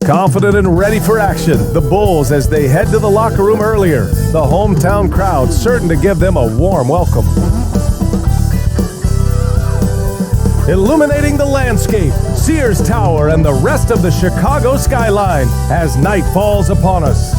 Confident and ready for action, the Bulls as they head to the locker room earlier. The hometown crowd certain to give them a warm welcome. Illuminating the landscape, Sears Tower and the rest of the Chicago skyline as night falls upon us.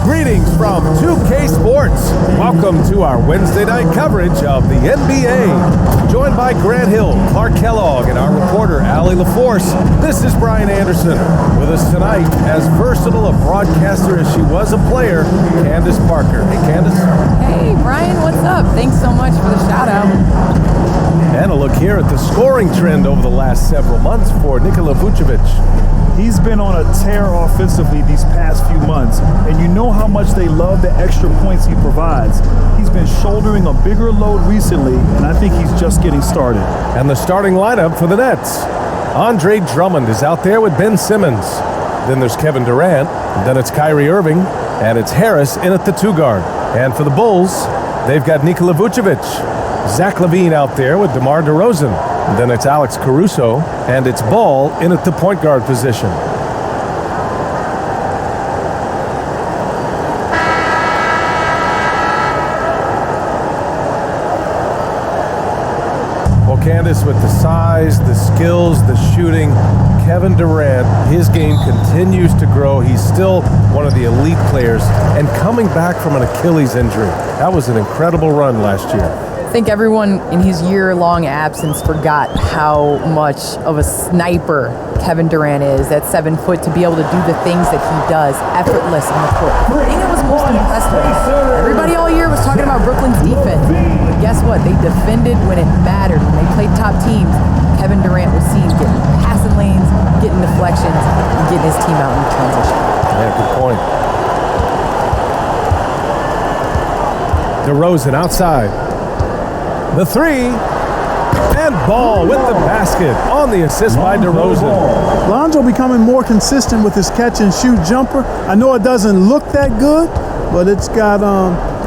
Greetings from 2K Sports. Welcome to our Wednesday night coverage of the NBA. Joined by Grant Hill, Clark Kellogg, and our reporter, Allie LaForce, this is Brian Anderson. With us tonight, as versatile a broadcaster as she was a player, Candace Parker. Hey, Candace. Hey, Brian, what's up? Thanks so much for the shout-out. And a look here at the scoring trend over the last several months for Nikola Vucevic. He's been on a tear offensively these past few months, and you know how much they love the extra points he provides. He's been shouldering a bigger load recently, and I think he's just getting started. And the starting lineup for the Nets. Andre Drummond is out there with Ben Simmons. Then there's Kevin Durant, then it's Kyrie Irving, and it's Harris in at the 2-guard. And for the Bulls, they've got Nikola Vucevic. Zach LaVine out there with DeMar DeRozan. Then it's Alex Caruso, and it's Ball in at the point guard position. Well, Candace, with the size, the skills, the shooting, Kevin Durant, his game continues to grow. He's still one of the elite players, and coming back from an Achilles injury. That was an incredible run last year. I think everyone in his year-long absence forgot how much of a sniper Kevin Durant is at 7 foot to be able to do the things that he does, effortless on the court. The thing that was most impressive, everybody all year was talking about Brooklyn's defense, but guess what? They defended when it mattered. When they played top teams, Kevin Durant was seen getting passing lanes, getting deflections, and getting his team out in transition. Yeah, good point. DeRozan outside. The 3, and Ball with the basket on the assist by DeRozan. Lonzo becoming more consistent with his catch-and-shoot jumper. I know it doesn't look that good, but it's got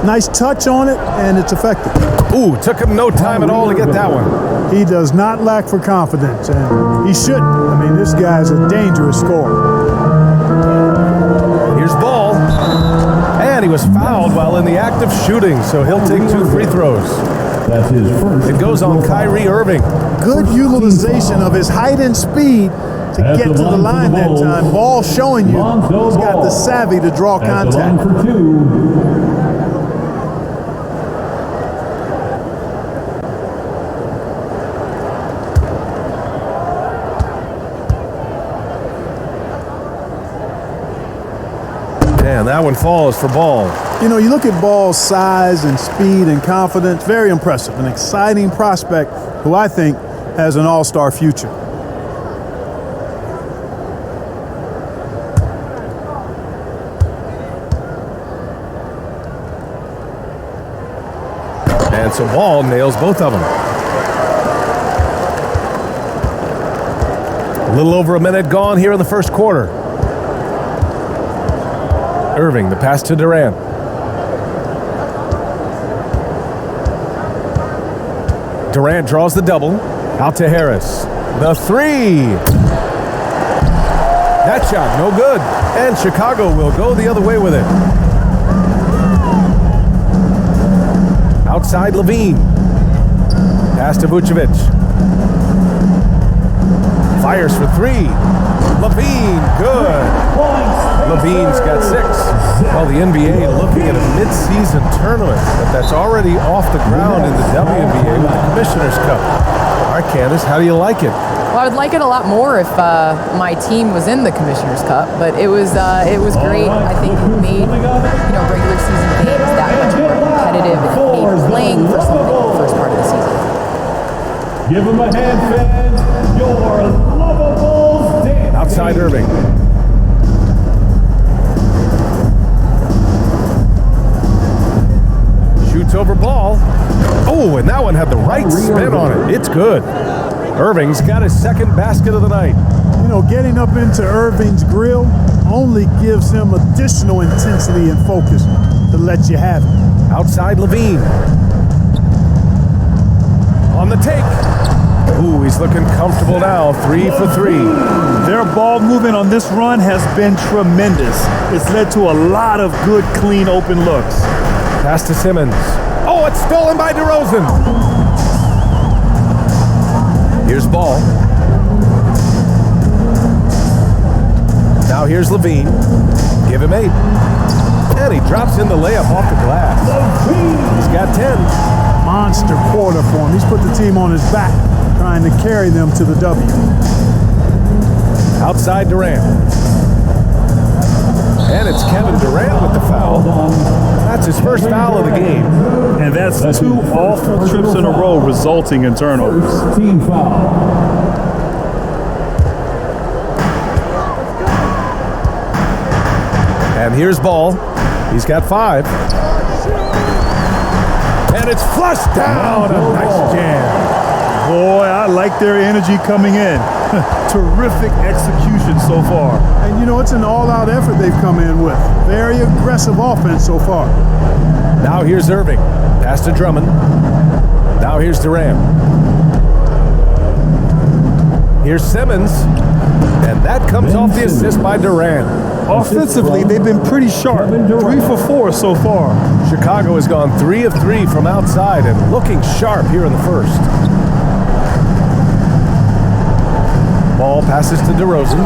nice touch on it, and it's effective. Ooh, took him no time at all to get that one. He does not lack for confidence, and he shouldn't. I mean, this guy's a dangerous scorer. Here's Ball, and he was fouled while in the act of shooting, so he'll take 2 free throws. That's his first. It goes on Kyrie Irving. Good utilization of his height and speed to get to the line that time. Ball showing you he's got the savvy to draw contact. For 2. And that one falls for Ball. You know, you look at Ball's size and speed and confidence, very impressive. An exciting prospect who I think has an all-star future. And so Ball nails both of them. A little over a minute gone here in the first quarter. Irving, the pass to Durant. Durant draws the double. Out to Harris. The 3. That shot, no good. And Chicago will go the other way with it. Outside LaVine. Pass to Vucevic. Fires for 3. LaVine, good. LaVine's got 6. Well, the NBA looking at a mid-season tournament that's already off the ground in the WNBA with the Commissioner's Cup. All right, Candace, how do you like it? Well, I would like it a lot more if my team was in the Commissioner's Cup, but it was great. I think it made regular season games that much more competitive and made playing for something in the first part of the season. Give him a hand, fans. Your lovable dance. Outside Irving. Shoots over Ball. Oh, and that one had the right spin on it. It's good. Irving's got his second basket of the night. You know, getting up into Irving's grill only gives him additional intensity and focus to let you have it. Outside LaVine. On the take. Ooh, he's looking comfortable now. 3 for 3. Their ball movement on this run has been tremendous. It's led to a lot of good, clean, open looks. Pass to Simmons. Oh, it's stolen by DeRozan. Here's Ball. Now here's Levine. Give him 8. And he drops in the layup off the glass. He's got 10. Monster quarter for him. He's put the team on his back, trying to carry them to the W. Outside Durant. And it's Kevin Durant with the foul. That's his first foul of the game. And that's 2 awful trips in a row resulting in turnovers. Team foul. And here's Ball. He's got 5. And it's flushed down. A nice jam. Boy, I like their energy coming in. Terrific execution so far. And you know, it's an all-out effort they've come in with. Very aggressive offense so far. Now here's Irving. Pass to Drummond. Now here's Durant. Here's Simmons. And that comes off the assist by Durant. Offensively, they've been pretty sharp. 3 for 4 so far. Chicago has gone 3 of 3 from outside and looking sharp here in the first. Ball passes to DeRozan.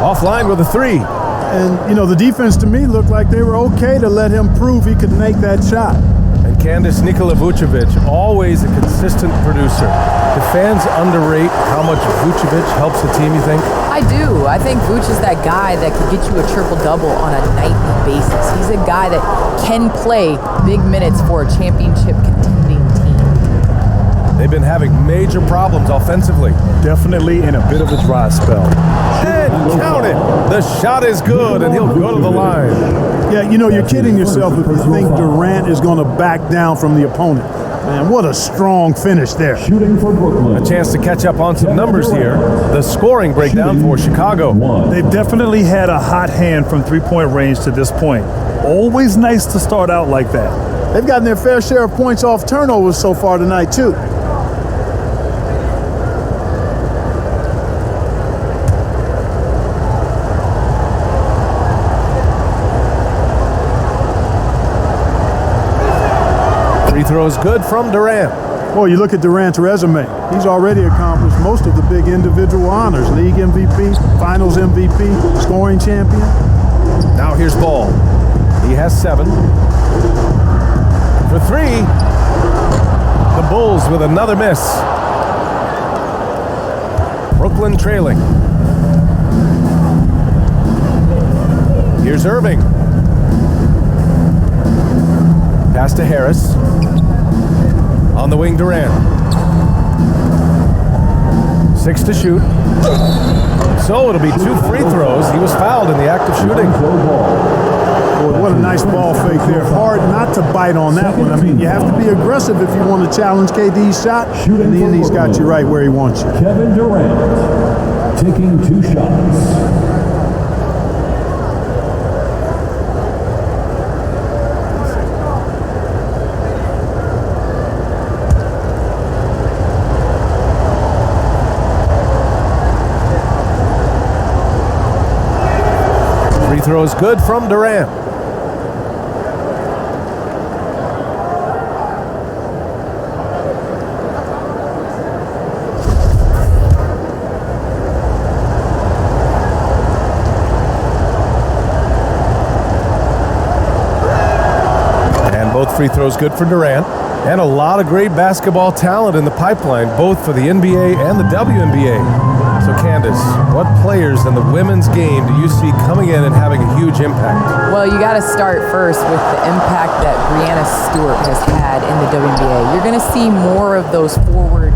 Offline with a 3. And, you know, the defense to me looked like they were okay to let him prove he could make that shot. And Candace Nikola Vucevic, always a consistent producer. Do fans underrate how much Vucevic helps the team, you think? I do. I think Vuce is that guy that could get you a triple-double on a nightly basis. He's a guy that can play big minutes for a championship contending team. They've been having major problems offensively. Definitely in a bit of a dry spell. And count it. The shot is good, and he'll go to the line. Yeah, you know, you're kidding yourself if you think Durant is going to back down from the opponent. Man, what a strong finish there. Shooting for Brooklyn. A chance to catch up on some numbers here. The scoring breakdown for Chicago. They've definitely had a hot hand from three-point range to this point. Always nice to start out like that. They've gotten their fair share of points off turnovers so far tonight, too. Free throw is good from Durant. Well, you look at Durant's resume. He's already accomplished most of the big individual honors. League MVP, Finals MVP, scoring champion. Now here's Ball. He has 7. For 3. The Bulls with another miss. Brooklyn trailing. Here's Irving. Pass to Harris. On the wing, Durant. 6 to shoot. So it'll be 2 free throws. He was fouled in the act of shooting. Boy, what a nice ball fake there. Hard not to bite on that one. I mean, you have to be aggressive if you want to challenge KD's shot. And then he's got you right where he wants you. Kevin Durant taking 2 shots. Throw is good from Durant. And both free throws good for Durant. And a lot of great basketball talent in the pipeline, both for the NBA and the WNBA. So Candace, what players in the women's game do you see coming in and having a huge impact? Well, you got to start first with the impact that Breanna Stewart has had in the WNBA. You're going to see more of those forward,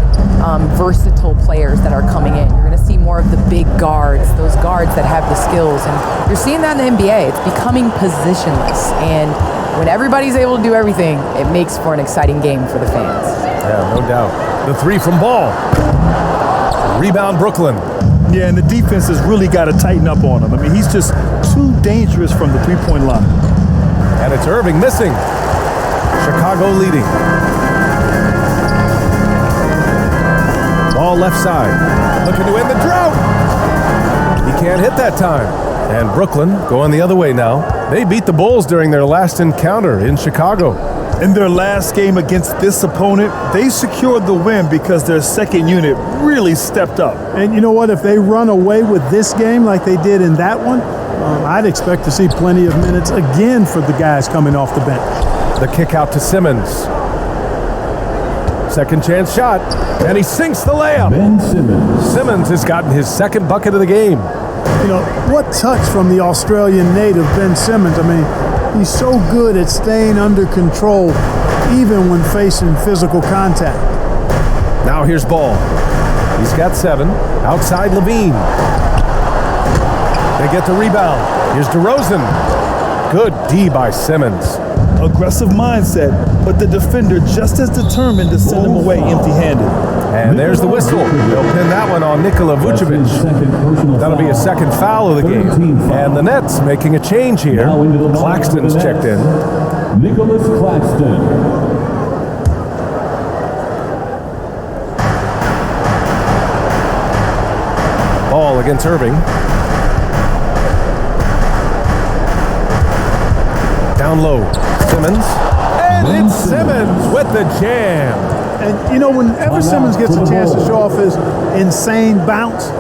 versatile players that are coming in. You're going to see more of the big guards, those guards that have the skills. And you're seeing that in the NBA. It's becoming positionless. And when everybody's able to do everything, it makes for an exciting game for the fans. Yeah, no doubt. The 3 from Ball. Rebound Brooklyn. Yeah, and the defense has really got to tighten up on him. I mean, he's just too dangerous from the three-point line. And it's Irving missing. Chicago leading. left side. Looking to end the drought. He can't hit that time. And Brooklyn going the other way now. They beat the Bulls during their last encounter in Chicago. In their last game against this opponent, they secured the win because their second unit really stepped up. And you know what? If they run away with this game like they did in that one, I'd expect to see plenty of minutes again for the guys coming off the bench. The kick out to Simmons. Second chance shot, and he sinks the layup. Ben Simmons. Simmons has gotten his second bucket of the game. You know, what touch from the Australian native, Ben Simmons. I mean, he's so good at staying under control even when facing physical contact. Now here's Ball. He's got 7. Outside Levine. They get the rebound. Here's DeRozan. Good D by Simmons. Aggressive mindset, but the defender just as determined to send him away empty-handed. And there's the whistle. They'll pin that one on Nikola Vucevic. That'll be a second foul of the game. And the Nets making a change here. Claxton's checked in. Nicholas Claxton. Ball against Irving. Down low. Simmons. And it's Simmons with the jam. And, you know, whenever Simmons gets a chance to show off his insane bounce,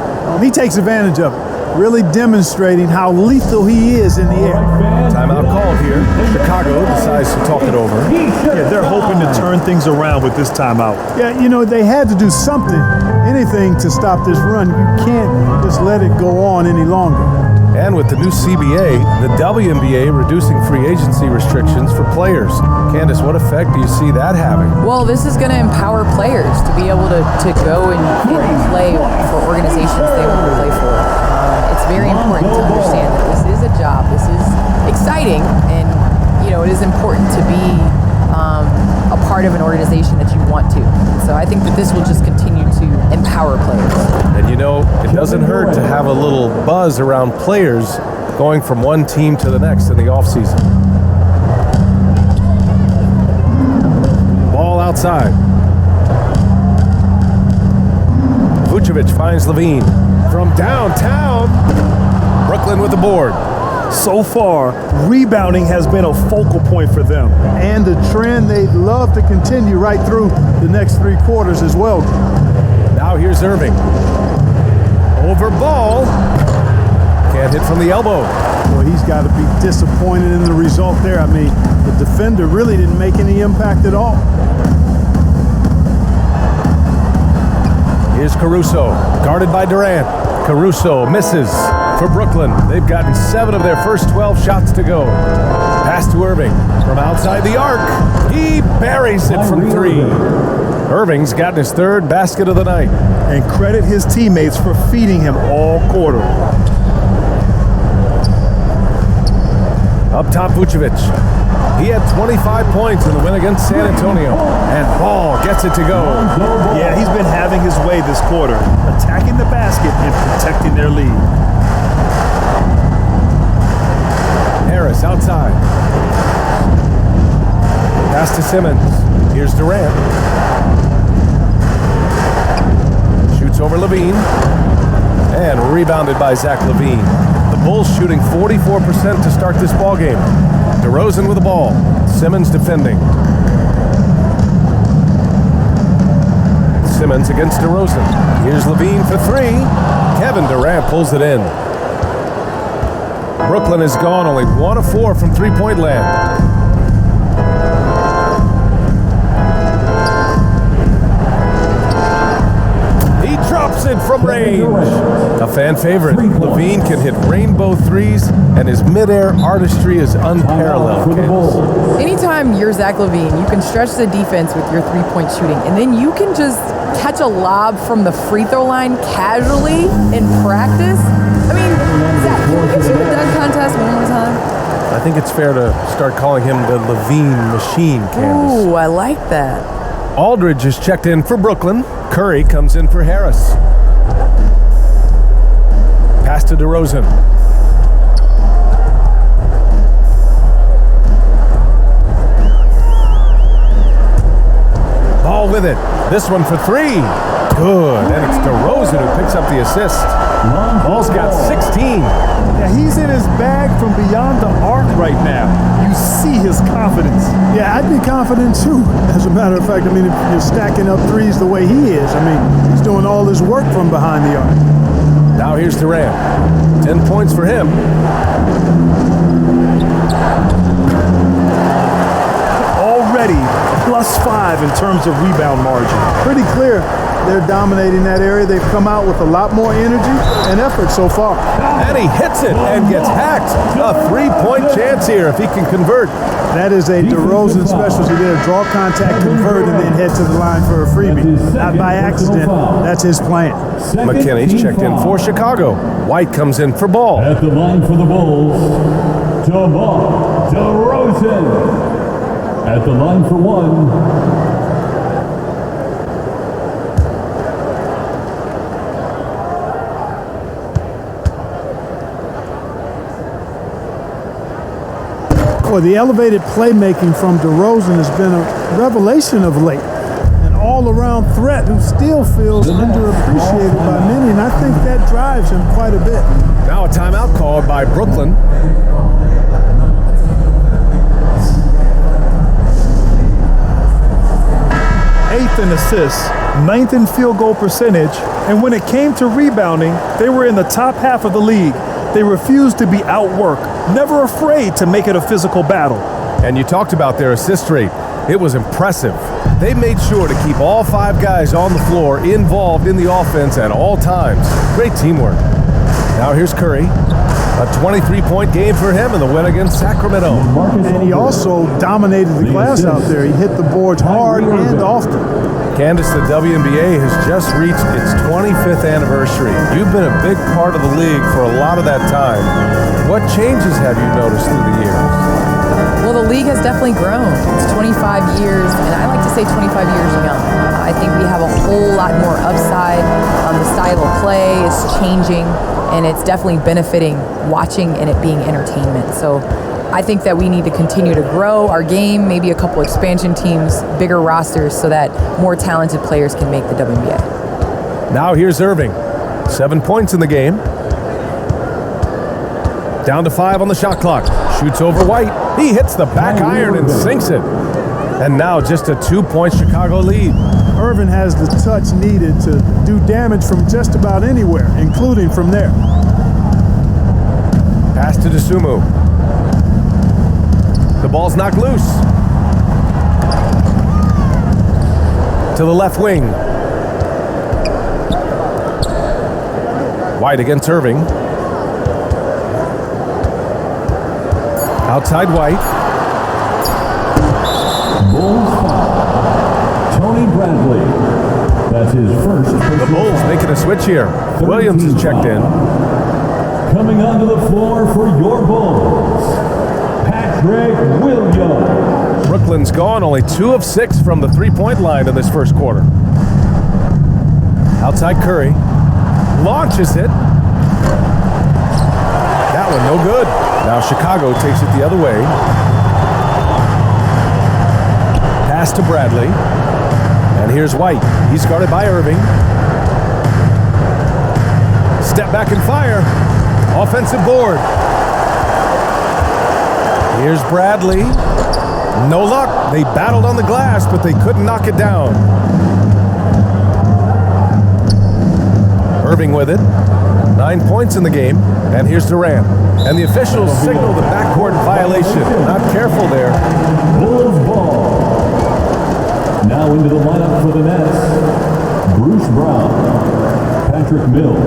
he takes advantage of it, really demonstrating how lethal he is in the air. Timeout called here. Chicago decides to talk it over. Yeah, they're hoping to turn things around with this timeout. Yeah, you know, they had to do something, anything to stop this run. You can't just let it go on any longer. And with the new CBA, the WNBA reducing free agency restrictions for players. Candace, what effect do you see that having? Well, this is going to empower players to be able to go and play for organizations they want to play for. It's very important to understand that this is a job. This is exciting, and you know it is important to be a part of an organization that you want to. So I think that this will just continue to empower players. And you know, it doesn't hurt to have a little buzz around players going from one team to the next in the offseason. Ball outside. Vucevic finds Levine from downtown. Brooklyn with the board. So far, rebounding has been a focal point for them. And the trend they'd love to continue right through the next 3 quarters as well. Now here's Irving. Over Ball. Can't hit from the elbow. Well, he's got to be disappointed in the result there. I mean, the defender really didn't make any impact at all. Here's Caruso, guarded by Durant. Caruso misses for Brooklyn. They've gotten 7 of their first 12 shots to go. Pass to Irving from outside the arc. He buries it from 3. Irving's gotten his 3rd basket of the night. And credit his teammates for feeding him all quarter. Up top, Vucevic. He had 25 points in the win against San Antonio. And Ball gets it to go. Yeah, he's been having his way this quarter, attacking the basket and protecting their lead. Harris outside. Pass to Simmons. Here's Durant. Shoots over Levine. And rebounded by Zach Levine. The Bulls shooting 44% to start this ball game. DeRozan with the ball. Simmons defending. Simmons against DeRozan. Here's Levine for 3. Kevin Durant pulls it in. Brooklyn has gone only 1 of 4 from three-point land. He drops it from range. A fan favorite. Levine can hit rainbow threes, and his midair artistry is unparalleled. Anytime you're Zach Levine, you can stretch the defense with your three-point shooting, and then you can just catch a lob from the free throw line casually in practice. I mean, Zach, can we get you the dunk contest one more time? I think it's fair to start calling him the Levine machine, Candace. Ooh, I like that. Aldridge is checked in for Brooklyn. Curry comes in for Harris. Pass to DeRozan. Ball with it. This one for 3. Good, and it's DeRozan who picks up the assist. Ball's got 16. Yeah, he's in his bag from beyond the arc right now. You see his confidence. Yeah, I'd be confident too. As a matter of fact, I mean, if you're stacking up threes the way he is, I mean, he's doing all his work from behind the arc. Now here's Durant. 10 points for him. Already +5 in terms of rebound margin. Pretty clear they're dominating that area. They've come out with a lot more energy and effort so far. And he hits it and gets hacked. A 3-point chance here if he can convert. That is a DeRozan specialty there. Draw contact, convert, and then head to the line for a freebie. Not by accident. That's his plan. McKinney's checked in for Chicago. White comes in for Ball. At the line for the Bulls, DeMar DeRozan. At the line for one, Well, the elevated playmaking from DeRozan has been a revelation of late. An all-around threat who still feels underappreciated by many, and I think that drives him quite a bit. Now a timeout called by Brooklyn. 8th in assists, 9th in field goal percentage, and when it came to rebounding, they were in the top half of the league. They refused to be outworked, never afraid to make it a physical battle. And you talked about their assist rate. It was impressive. They made sure to keep all 5 guys on the floor involved in the offense at all times. Great teamwork. Now here's Curry. A 23-point game for him in the win against Sacramento. And he also dominated the glass out there. He hit the boards hard and often. Candace, the WNBA has just reached its 25th anniversary. You've been a big part of the league for a lot of that time. What changes have you noticed through the years? Well, the league has definitely grown. It's 25 years, and I like to say 25 years young. I think we have a whole lot more upside. The style of play is changing, and it's definitely benefiting watching and it being entertainment. So I think that we need to continue to grow our game, maybe a couple expansion teams, bigger rosters, so that more talented players can make the WNBA. Now here's Irving. 7 points in the game. Down to 5 on the shot clock. Shoots over White. He hits the back iron and sinks it. And now just a 2-point Chicago lead. Irving has the touch needed to do damage from just about anywhere, including from there. Pass to DeSumo. The ball's knocked loose. To the left wing. White against Irving. Outside White. Bulls foul. Tony Bradley. That's his first. The Bulls making a switch here. Williams is checked in. Coming onto the floor for your Bulls, Patrick Williams. Brooklyn's gone, only 2 of 6 from the 3-point line in this first quarter. Outside Curry. Launches it. That one no good. Now Chicago takes it the other way. Pass to Bradley. And here's White. He's guarded by Irving. Step back and fire. Offensive board. Here's Bradley. No luck. They battled on the glass, but they couldn't knock it down. Irving with it. 9 points in the game. And here's Durant. And the officials signal the backcourt violation. Not careful there. Bulls ball. Now into the lineup for the Nets, Bruce Brown, Patrick Mills.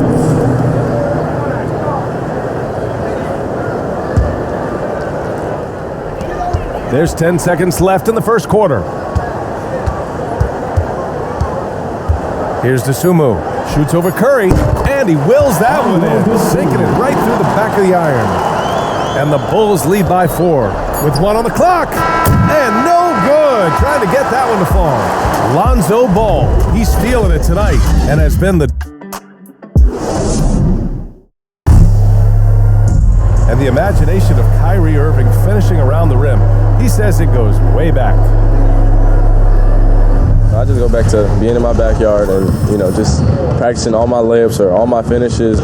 There's 10 seconds left in the first quarter. Here's DeSumo. Shoots over Curry, and he wills that one in, sinking it right through the back of the iron. And the Bulls lead by 4 with 1 on the clock. And no good. Trying to get that one to fall. Lonzo Ball. He's feeling it tonight and has been the... And the imagination of Kyrie Irving finishing around the rim. He says it goes way back. I just go back to being in my backyard and, just practicing all my layups or all my finishes.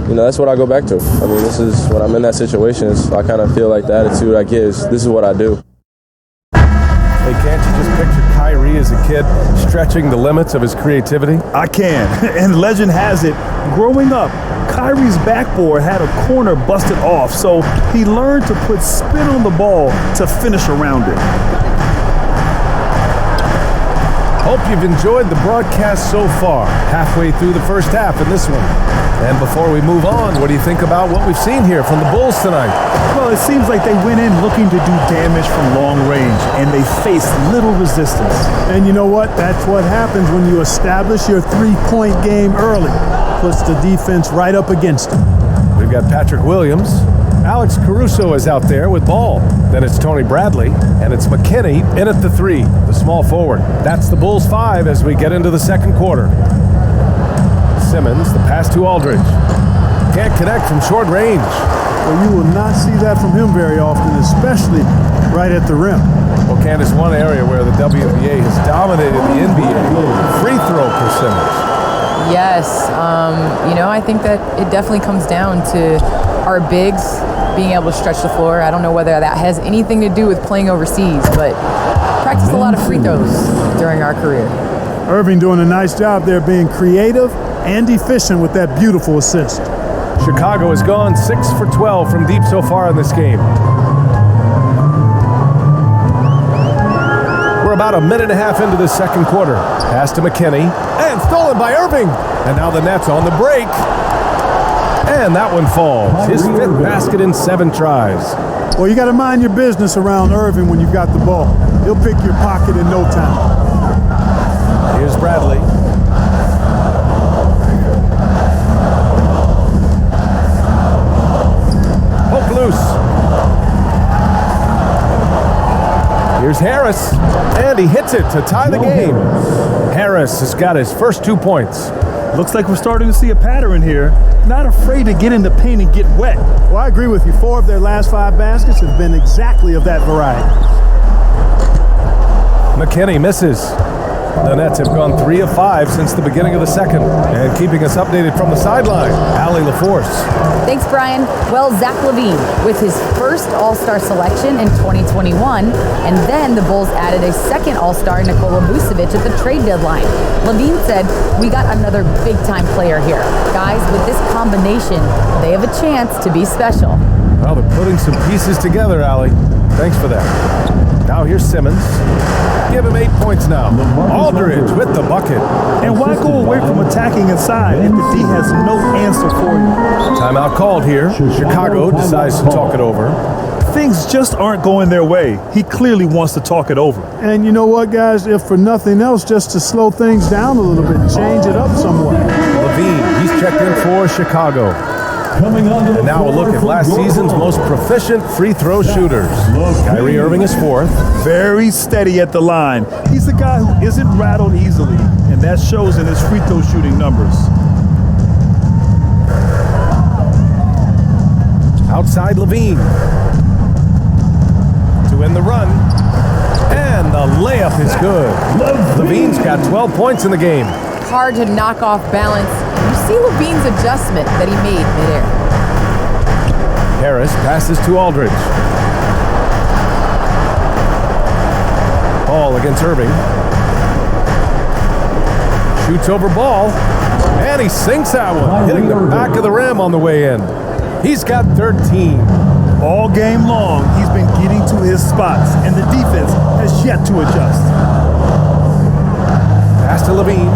That's what I go back to. I mean, this is when I'm in that situation. I kind of feel like the attitude I get is this is what I do. Hey, can't you just picture Kyrie as a kid stretching the limits of his creativity? I can. And legend has it, growing up, Kyrie's backboard had a corner busted off, so he learned to put spin on the ball to finish around it. Hope you've enjoyed the broadcast so far, halfway through the first half in this one. And before we move on, what do you think about what we've seen here from the Bulls tonight? Well, it seems like they went in looking to do damage from long range, and they faced little resistance. And you know what? That's what happens when you establish your three-point game early. Puts the defense right up against it. We've got Patrick Williams. Alex Caruso is out there with ball. Then it's Tony Bradley, and it's McKinney in at the 3, the small forward. That's the Bulls 5 as we get into the second quarter. Simmons, the pass to Aldridge. Can't connect from short range. Well, you will not see that from him very often, especially right at the rim. Well, Candace, one area where the WNBA has dominated the NBA, free throw percentage. Yes, I think that it definitely comes down to our bigs being able to stretch the floor. I don't know whether that has anything to do with playing overseas, but practiced a lot of free throws during our career. Irving doing a nice job there being creative and efficient with that beautiful assist. Chicago has gone 6 for 12 from deep so far in this game. We're about a minute and a half into the second quarter. Pass to McKinney, and stolen by Irving. And now the Nets on the break. And that one falls. His 5th basket in 7 tries. Well, you got to mind your business around Irving when you've got the ball. He'll pick your pocket in no time. Here's Bradley. Poke loose. Here's Harris, and he hits it to tie the game. Harris has got his first 2 points. Looks like we're starting to see a pattern here. Not afraid to get in the paint and get wet. Well, I agree with you. 4 of their last 5 baskets have been exactly of that variety. McKinney misses. The Nets have gone 3 of 5 since the beginning of the second. And keeping us updated from the sideline, Allie LaForce. Thanks, Brian. Well, Zach LaVine with his first All-Star selection in 2021, and then the Bulls added a second All-Star, Nikola Vucevic, at the trade deadline. LaVine said, "We got another big-time player here. Guys, with this combination, they have a chance to be special." Well, they're putting some pieces together, Allie. Thanks for that. Now here's Simmons. Give him 8 points now. Aldridge with the bucket. And why go away from attacking inside if the D has no answer for you? Timeout called here. Chicago decides to talk it over. Things just aren't going their way. He clearly wants to talk it over. And you know what, guys? If for nothing else, just to slow things down a little bit, change it up somewhat. LaVine, he's checked in for Chicago. And now a look at last season's most proficient free throw shooters. Kyrie Irving is 4th. Very steady at the line. He's the guy who isn't rattled easily, and that shows in his free throw shooting numbers. Outside LaVine. To win the run. And the layup is good. LaVine's got 12 points in the game. Hard to knock off balance. You see LaVine's adjustment that he made midair. Harris passes to Aldridge. Ball against Irving. Shoots over ball. And he sinks that one, hitting the back of the rim on the way in. He's got 13. All game long, he's been getting to his spots, and the defense has yet to adjust. Pass to LaVine.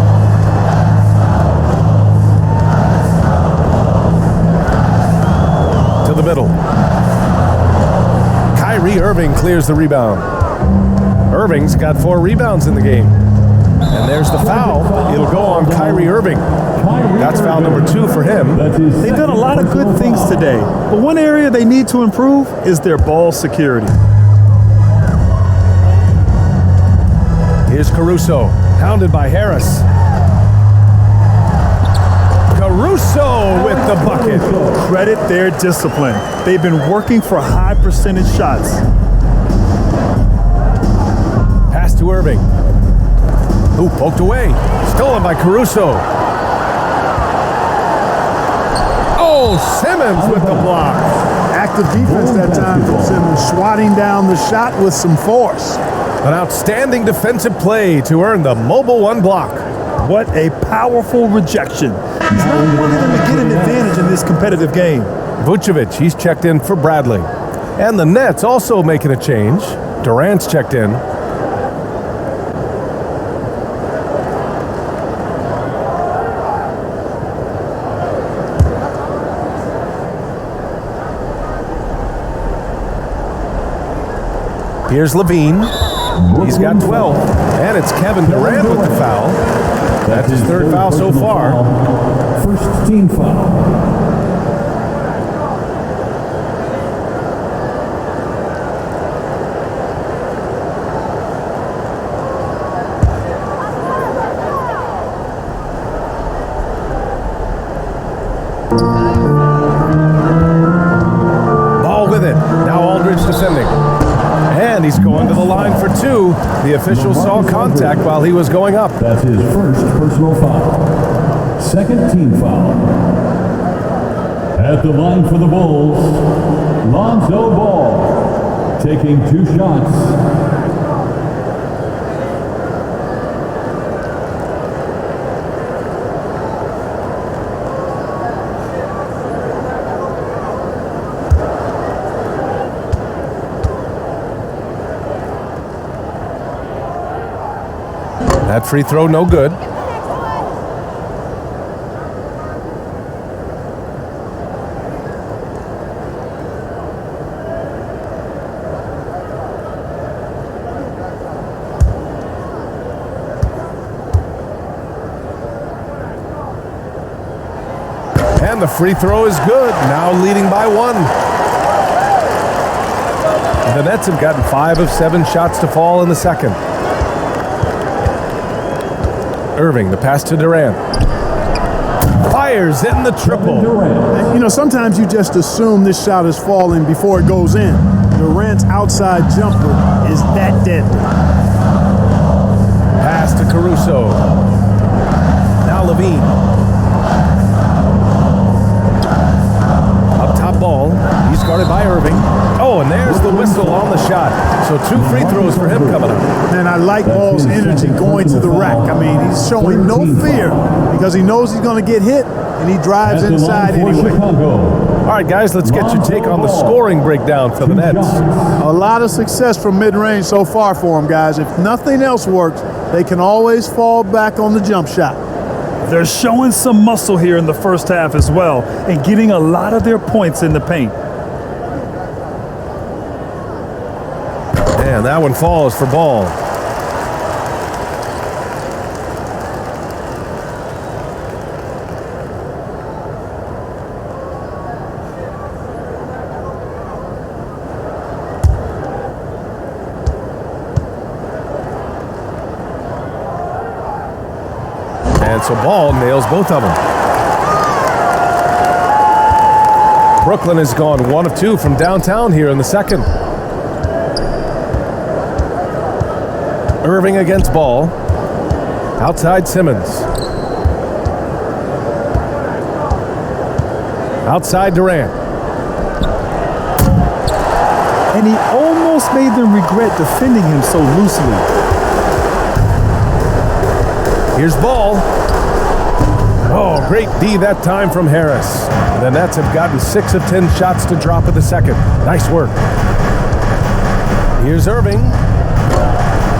To the middle. Kyrie Irving clears the rebound. Irving's got 4 rebounds in the game. And there's the foul. It'll go on Kyrie Irving. That's foul number 2 for him. They've done a lot of good things today, but one area they need to improve is their ball security. Here's Caruso, hounded by Harris. Caruso with the bucket. Credit their discipline. They've been working for high percentage shots. Pass to Irving. Ooh, poked away. Stolen by Caruso. Oh, Simmons with the block. Active defense that time from Simmons, swatting down the shot with some force. An outstanding defensive play to earn the mobile 1 block. What a powerful rejection. He's not one of them to get an advantage in this competitive game. Vucevic, he's checked in for Bradley. And the Nets also making a change. Durant's checked in. Here's Levine. He's got 12. And it's Kevin Durant with the foul. That's his 3rd foul so far. First team foul. Ball with it. Now Aldridge descending. And he's going to the line for 2. The official saw contact while he was going up. That's his first personal foul. Second team foul. At the line for the Bulls, Lonzo Ball, taking 2 shots. That free throw no good. And the free throw is good. Now leading by 1. The Nets have gotten 5 of 7 shots to fall in the second. Irving, the pass to Durant. Fires in the triple. You know, sometimes you just assume this shot is falling before it goes in. Durant's outside jumper is that deadly. Pass to Caruso. Now Levine. Up top ball. He's guarded by Irving. Oh, and there's the whistle on the shot. So 2 free throws for him coming up. Man, I like Ball's energy going to the rack. I mean, he's showing no fear because he knows he's going to get hit, and he drives inside anyway. All right, guys, let's get your take on the scoring breakdown for the Nets. A lot of success from mid-range so far for them, guys. If nothing else works, they can always fall back on the jump shot. They're showing some muscle here in the first half as well and getting a lot of their points in the paint. And that one falls for Ball. And so Ball nails both of them. Brooklyn has gone 1 of 2 from downtown here in the second. Irving against Ball. Outside Simmons. Outside Durant. And he almost made them regret defending him so loosely. Here's Ball. Oh, great D that time from Harris. The Nets have gotten 6 of 10 shots to drop in the second. Nice work. Here's Irving.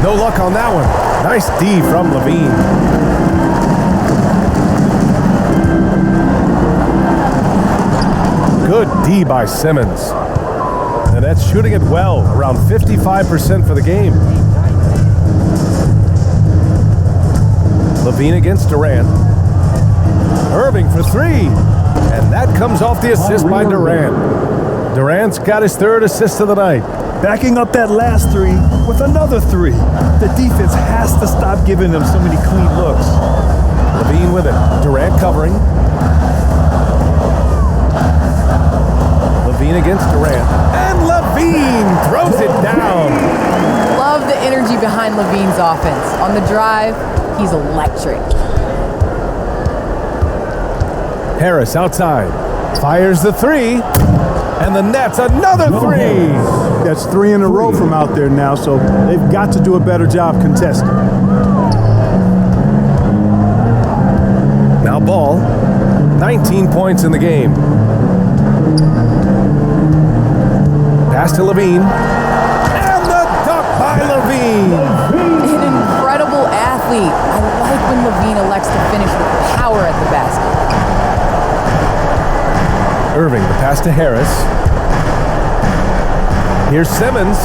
No luck on that one. Nice D from Levine. Good D by Simmons. And that's shooting it well, around 55% for the game. Levine against Durant. Irving for 3. And that comes off the assist by Durant. Durant's got his 3rd assist of the night. Backing up that last 3 with another 3. The defense has to stop giving them so many clean looks. Levine with it. Durant covering. Levine against Durant. And Levine throws it down. Love the energy behind Levine's offense. On the drive, He's electric. Harris outside. Fires the three. And the net's another three. That's 3 in a row from out there now, so they've got to do a better job contesting. Now ball. 19 points in the game. Pass to Levine. And the dunk by Levine. An incredible athlete. I like when Levine elects to finish with power at the basket. Irving, the pass to Harris. Here's Simmons.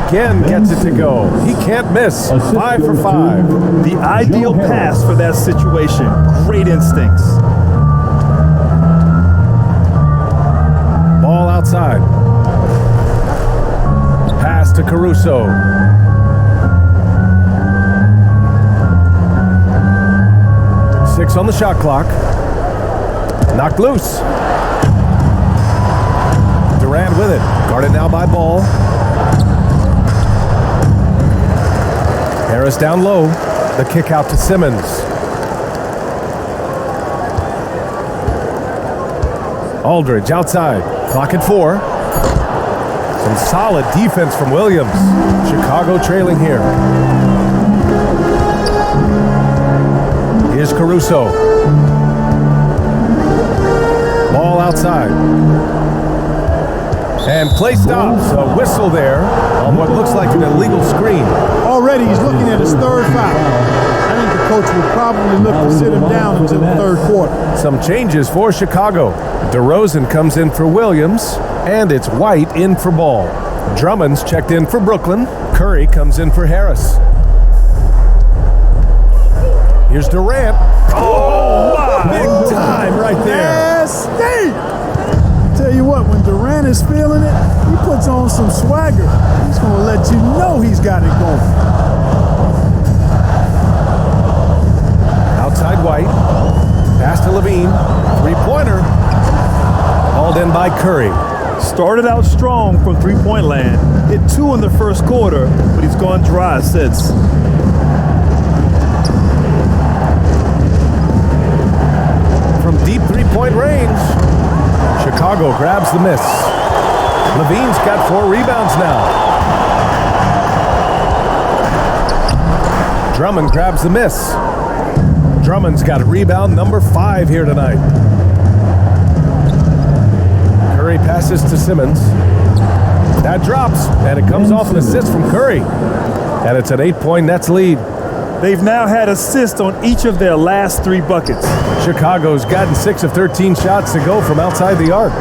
Again gets it to go. He can't miss. 5 for 5. The ideal pass for that situation. Great instincts. Ball outside. Pass to Caruso. Six on the shot clock. Knocked loose. Durant with it. Guarded now by Ball. Harris down low. The kick out to Simmons. Aldridge outside. Clock at 4. Some solid defense from Williams. Chicago trailing here. Here's Caruso. Ball outside. And play stops. A whistle there on what looks like an illegal screen. Already he's looking at his third foul. I think the coach will probably look to sit him down until the third quarter. Some changes for Chicago. DeRozan comes in for Williams, and it's White in for Ball. Drummond's checked in for Brooklyn. Curry comes in for Harris. Here's Durant. Oh, big time right there. Nasty! Tell you what, when Durant is feeling it, he puts on some swagger. He's going to let you know he's got it going. Outside White. Pass to Levine. Three-pointer. Hauled in by Curry. Started out strong from three-point land. Hit 2 in the first quarter, but he's gone dry since. From deep three-point range, Chicago grabs the miss. Levine's got 4 rebounds now. Drummond grabs the miss. Drummond's got rebound number 5 here tonight. Curry passes to Simmons. That drops, and it comes off an assist from Curry. And it's an 8-point Nets lead. They've now had assists on each of their last 3 buckets. Chicago's gotten 6 of 13 shots to go from outside the arc.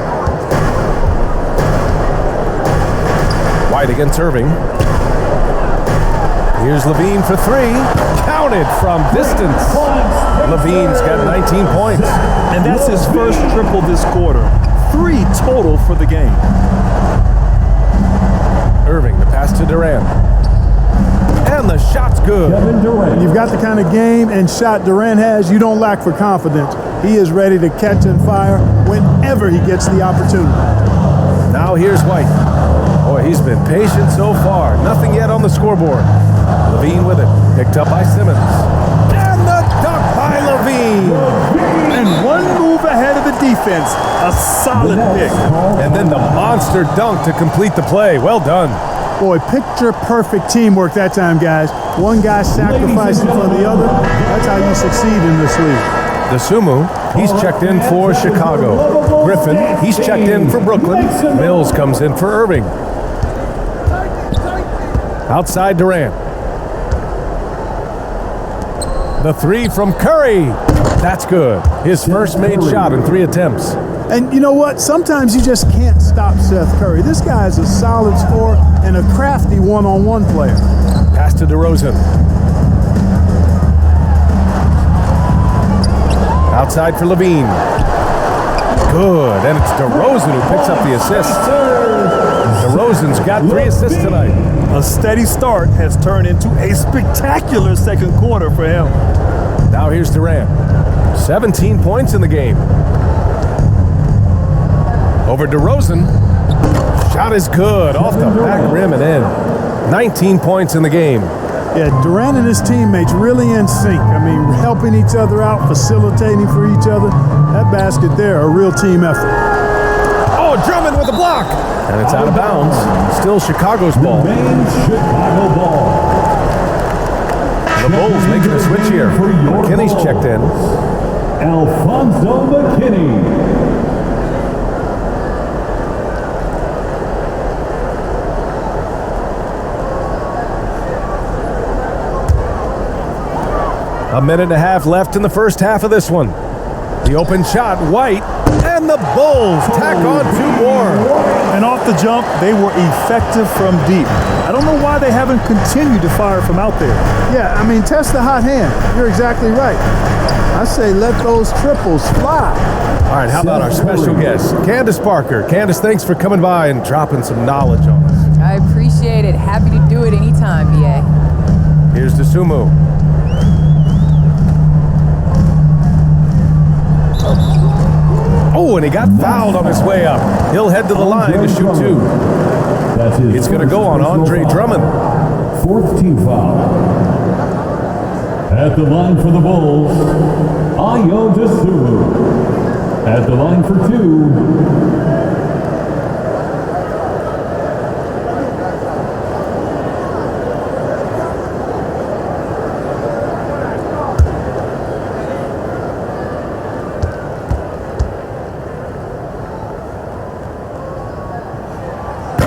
White against Irving. Here's Levine for 3. Counted from distance. Levine's got 19 points. And that's his first triple this quarter. 3 total for the game. Irving, the pass to Durant. And the shot's good. When you've got the kind of game and shot Durant has, you don't lack for confidence. He is ready to catch and fire whenever he gets the opportunity. Now here's White. Boy, he's been patient so far. Nothing yet on the scoreboard. Levine with it. Picked up by Simmons. And the dunk by Levine. And 1 move ahead of the defense. A solid pick. And then the monster dunk to complete the play. Well done. Boy, picture-perfect teamwork that time, guys. One guy sacrificing for the other. That's how you succeed in this league. DeSumo, he's checked in for Chicago. Griffin, he's checked in for Brooklyn. Mills comes in for Irving. Outside Durant. The 3 from Curry. That's good. His first made shot in 3 attempts. And you know what? Sometimes you just can't stop Seth Curry. This guy is a solid scorer and a crafty one-on-one player. Pass to DeRozan. Outside for Levine. Good. And it's DeRozan who picks up the assist. DeRozan's got 3 assists tonight. A steady start has turned into a spectacular second quarter for him. Now here's Durant. 17 points in the game. Over DeRozan. Shot is good. Off the back rim and in. 19 points in the game. Yeah, Durant and his teammates really in sync. I mean, helping each other out, facilitating for each other. That basket there, a real team effort. Oh, Drummond with a block. And it's out of bounds. Still Chicago's ball. Chicago ball. The Bulls making a switch here. McKinney's checked in. Alfonso McKinney. A minute and a half left in the first half of this one. The open shot, White, and the Bulls tack on 2 more. And off the jump, they were effective from deep. I don't know why they haven't continued to fire from out there. Yeah, I mean, test the hot hand. You're exactly right. I say let those triples fly. All right, how about our special guest, Candace Parker. Candace, thanks for coming by and dropping some knowledge on us. I appreciate it. Happy to do it anytime, BA. Here's the Sumu. Oh, and he got fouled on his way up. He'll head to the line to shoot 2. It's going to go on Andre Drummond. 4th team foul. At the line for the Bulls, Ayo Dosunmu. At the line for 2.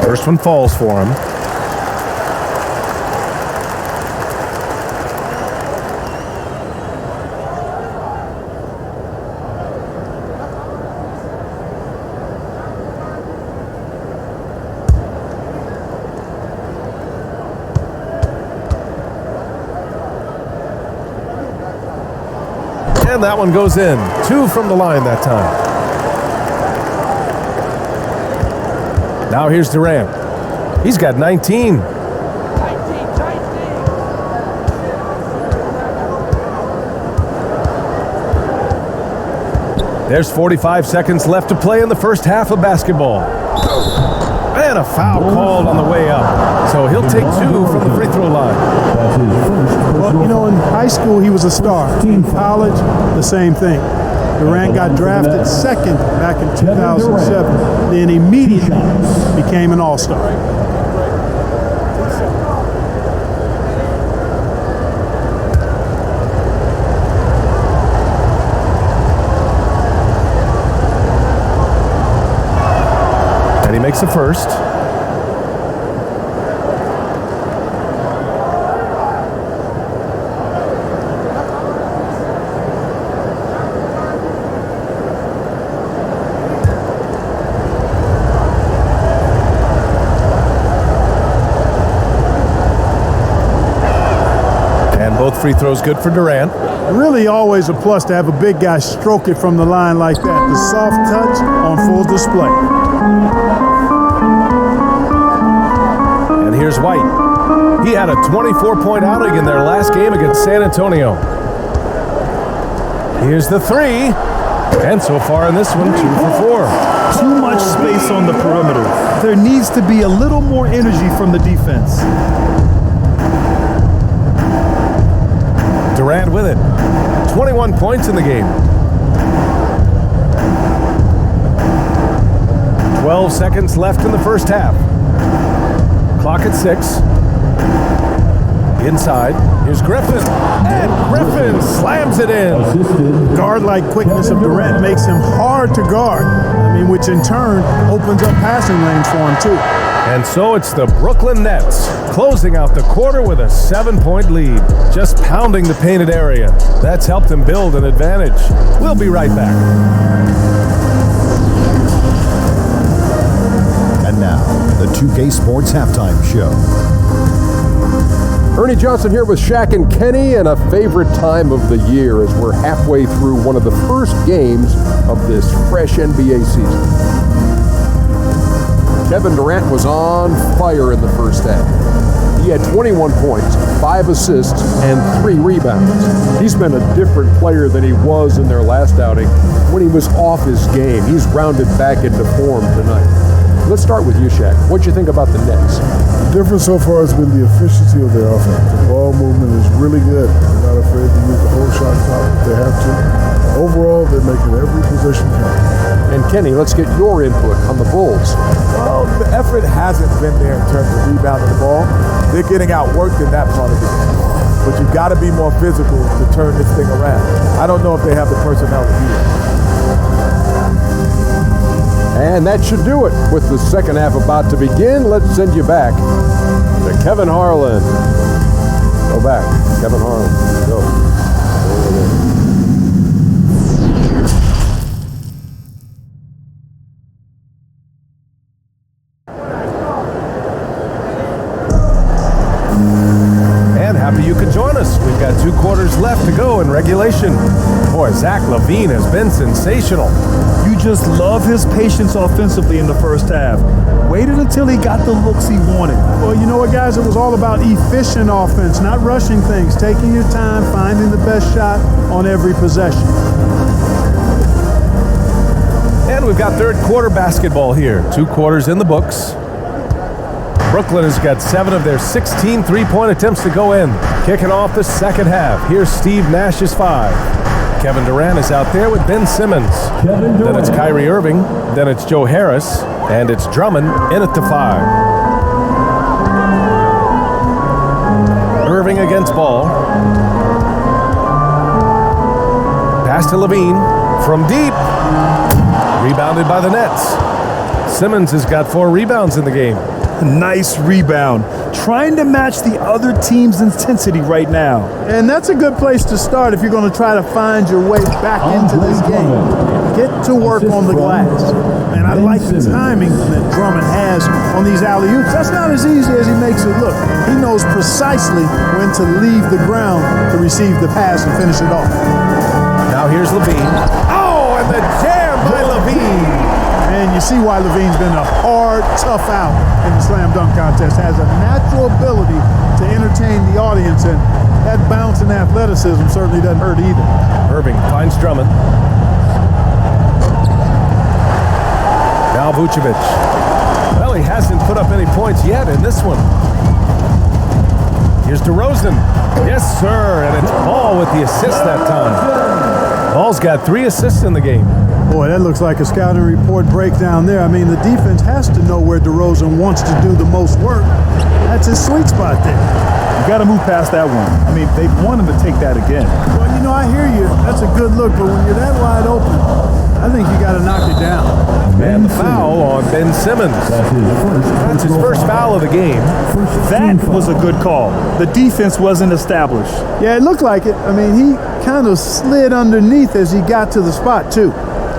First one falls for him. And that one goes in. 2 from the line that time. Now here's Durant. He's got 19. There's 45 seconds left to play in the first half of basketball. And a foul called on the way up. So he'll take 2 from the free throw line. Well, you know, in high school, he was a star. In college, the same thing. Durant got drafted 2nd back in 2007, then immediately became an all-star. And he makes the first. Both free throws good for Durant. Really always a plus to have a big guy stroke it from the line like that. The soft touch on full display. And here's White. He had a 24-point outing in their last game against San Antonio. Here's the 3. And so far in this one, 2 for 4. Too much space on the perimeter. There needs to be a little more energy from the defense. Durant with it. 21 points in the game. 12 seconds left in the first half. Clock at 6. Inside. Here's Griffin. And Griffin slams it in. Guard-like quickness of Durant makes him hard to guard. I mean, which in turn opens up passing lanes for him, too. And so it's the Brooklyn Nets closing out the quarter with a 7-point lead, just pounding the painted area. That's helped them build an advantage. We'll be right back. And now, the 2K Sports Halftime Show. Ernie Johnson here with Shaq and Kenny, and a favorite time of the year as we're halfway through one of the first games of this fresh NBA season. Kevin Durant was on fire in the first half. He had 21 points, 5 assists, and 3 rebounds. He's been a different player than he was in their last outing when he was off his game. He's rounded back into form tonight. Let's start with you, Shaq. What'd you think about the Nets? The difference so far has been the efficiency of their offense. The ball movement is really good. They're not afraid to use the whole shot clock if they have to. Overall, they're making every possession count. And Kenny, let's get your input on the Bulls. Well, the effort hasn't been there in terms of rebounding the ball. They're getting outworked in that part of the game. But you've got to be more physical to turn this thing around. I don't know if they have the personnel to do it. And that should do it. With the second half about to begin, let's send you back to Kevin Harlan. Go back. Kevin Harlan. Go. And happy you could join us. We've got 2 quarters left to go in regulation. Boy, Zach LaVine has been sensational. You just love his patience offensively in the first half. Waited until he got the looks he wanted. Well, you know what, guys? It was all about efficient offense, not rushing things, taking your time, finding the best shot on every possession. And we've got third quarter basketball here. 2 quarters in the books. Brooklyn has got 7 of their 16 three-point attempts to go in. Kicking off the second half. Here's Steve Nash's 5. Kevin Durant is out there with Ben Simmons. Then it's Kyrie Irving. Then it's Joe Harris. And it's Drummond in at the 5. Irving against Ball. Pass to LaVine. From deep. Rebounded by the Nets. Simmons has got 4 rebounds in the game. Nice rebound. Trying to match the other team's intensity right now. And that's a good place to start if you're going to try to find your way back into this game. Get to work on the glass. And I like the timing that Drummond has on these alley-oops. That's not as easy as he makes it look. He knows precisely when to leave the ground to receive the pass and finish it off. Now here's LaVine. Oh, and the jam by LaVine. And you see why LaVine's been a hard, tough out in the slam dunk contest. Has a natural ability to entertain the audience, and that bounce and athleticism certainly doesn't hurt either. Irving finds Drummond. Now Vucevic. Well, he hasn't put up any points yet in this one. Here's DeRozan. Yes, sir, and it's Ball with the assist that time. Ball's got 3 assists in the game. Boy, that looks like a scouting report breakdown there. I mean, the defense has to know where DeRozan wants to do the most work. That's his sweet spot there. You got to move past that one. I mean, they want him to take that again. Well, you know, I hear you. That's a good look, but when you're that wide open, I think you got to knock it down. And the foul on Ben Simmons. That's his first foul of the game. That was a good call. The defense wasn't established. Yeah, it looked like it. I mean, he kind of slid underneath as he got to the spot, too.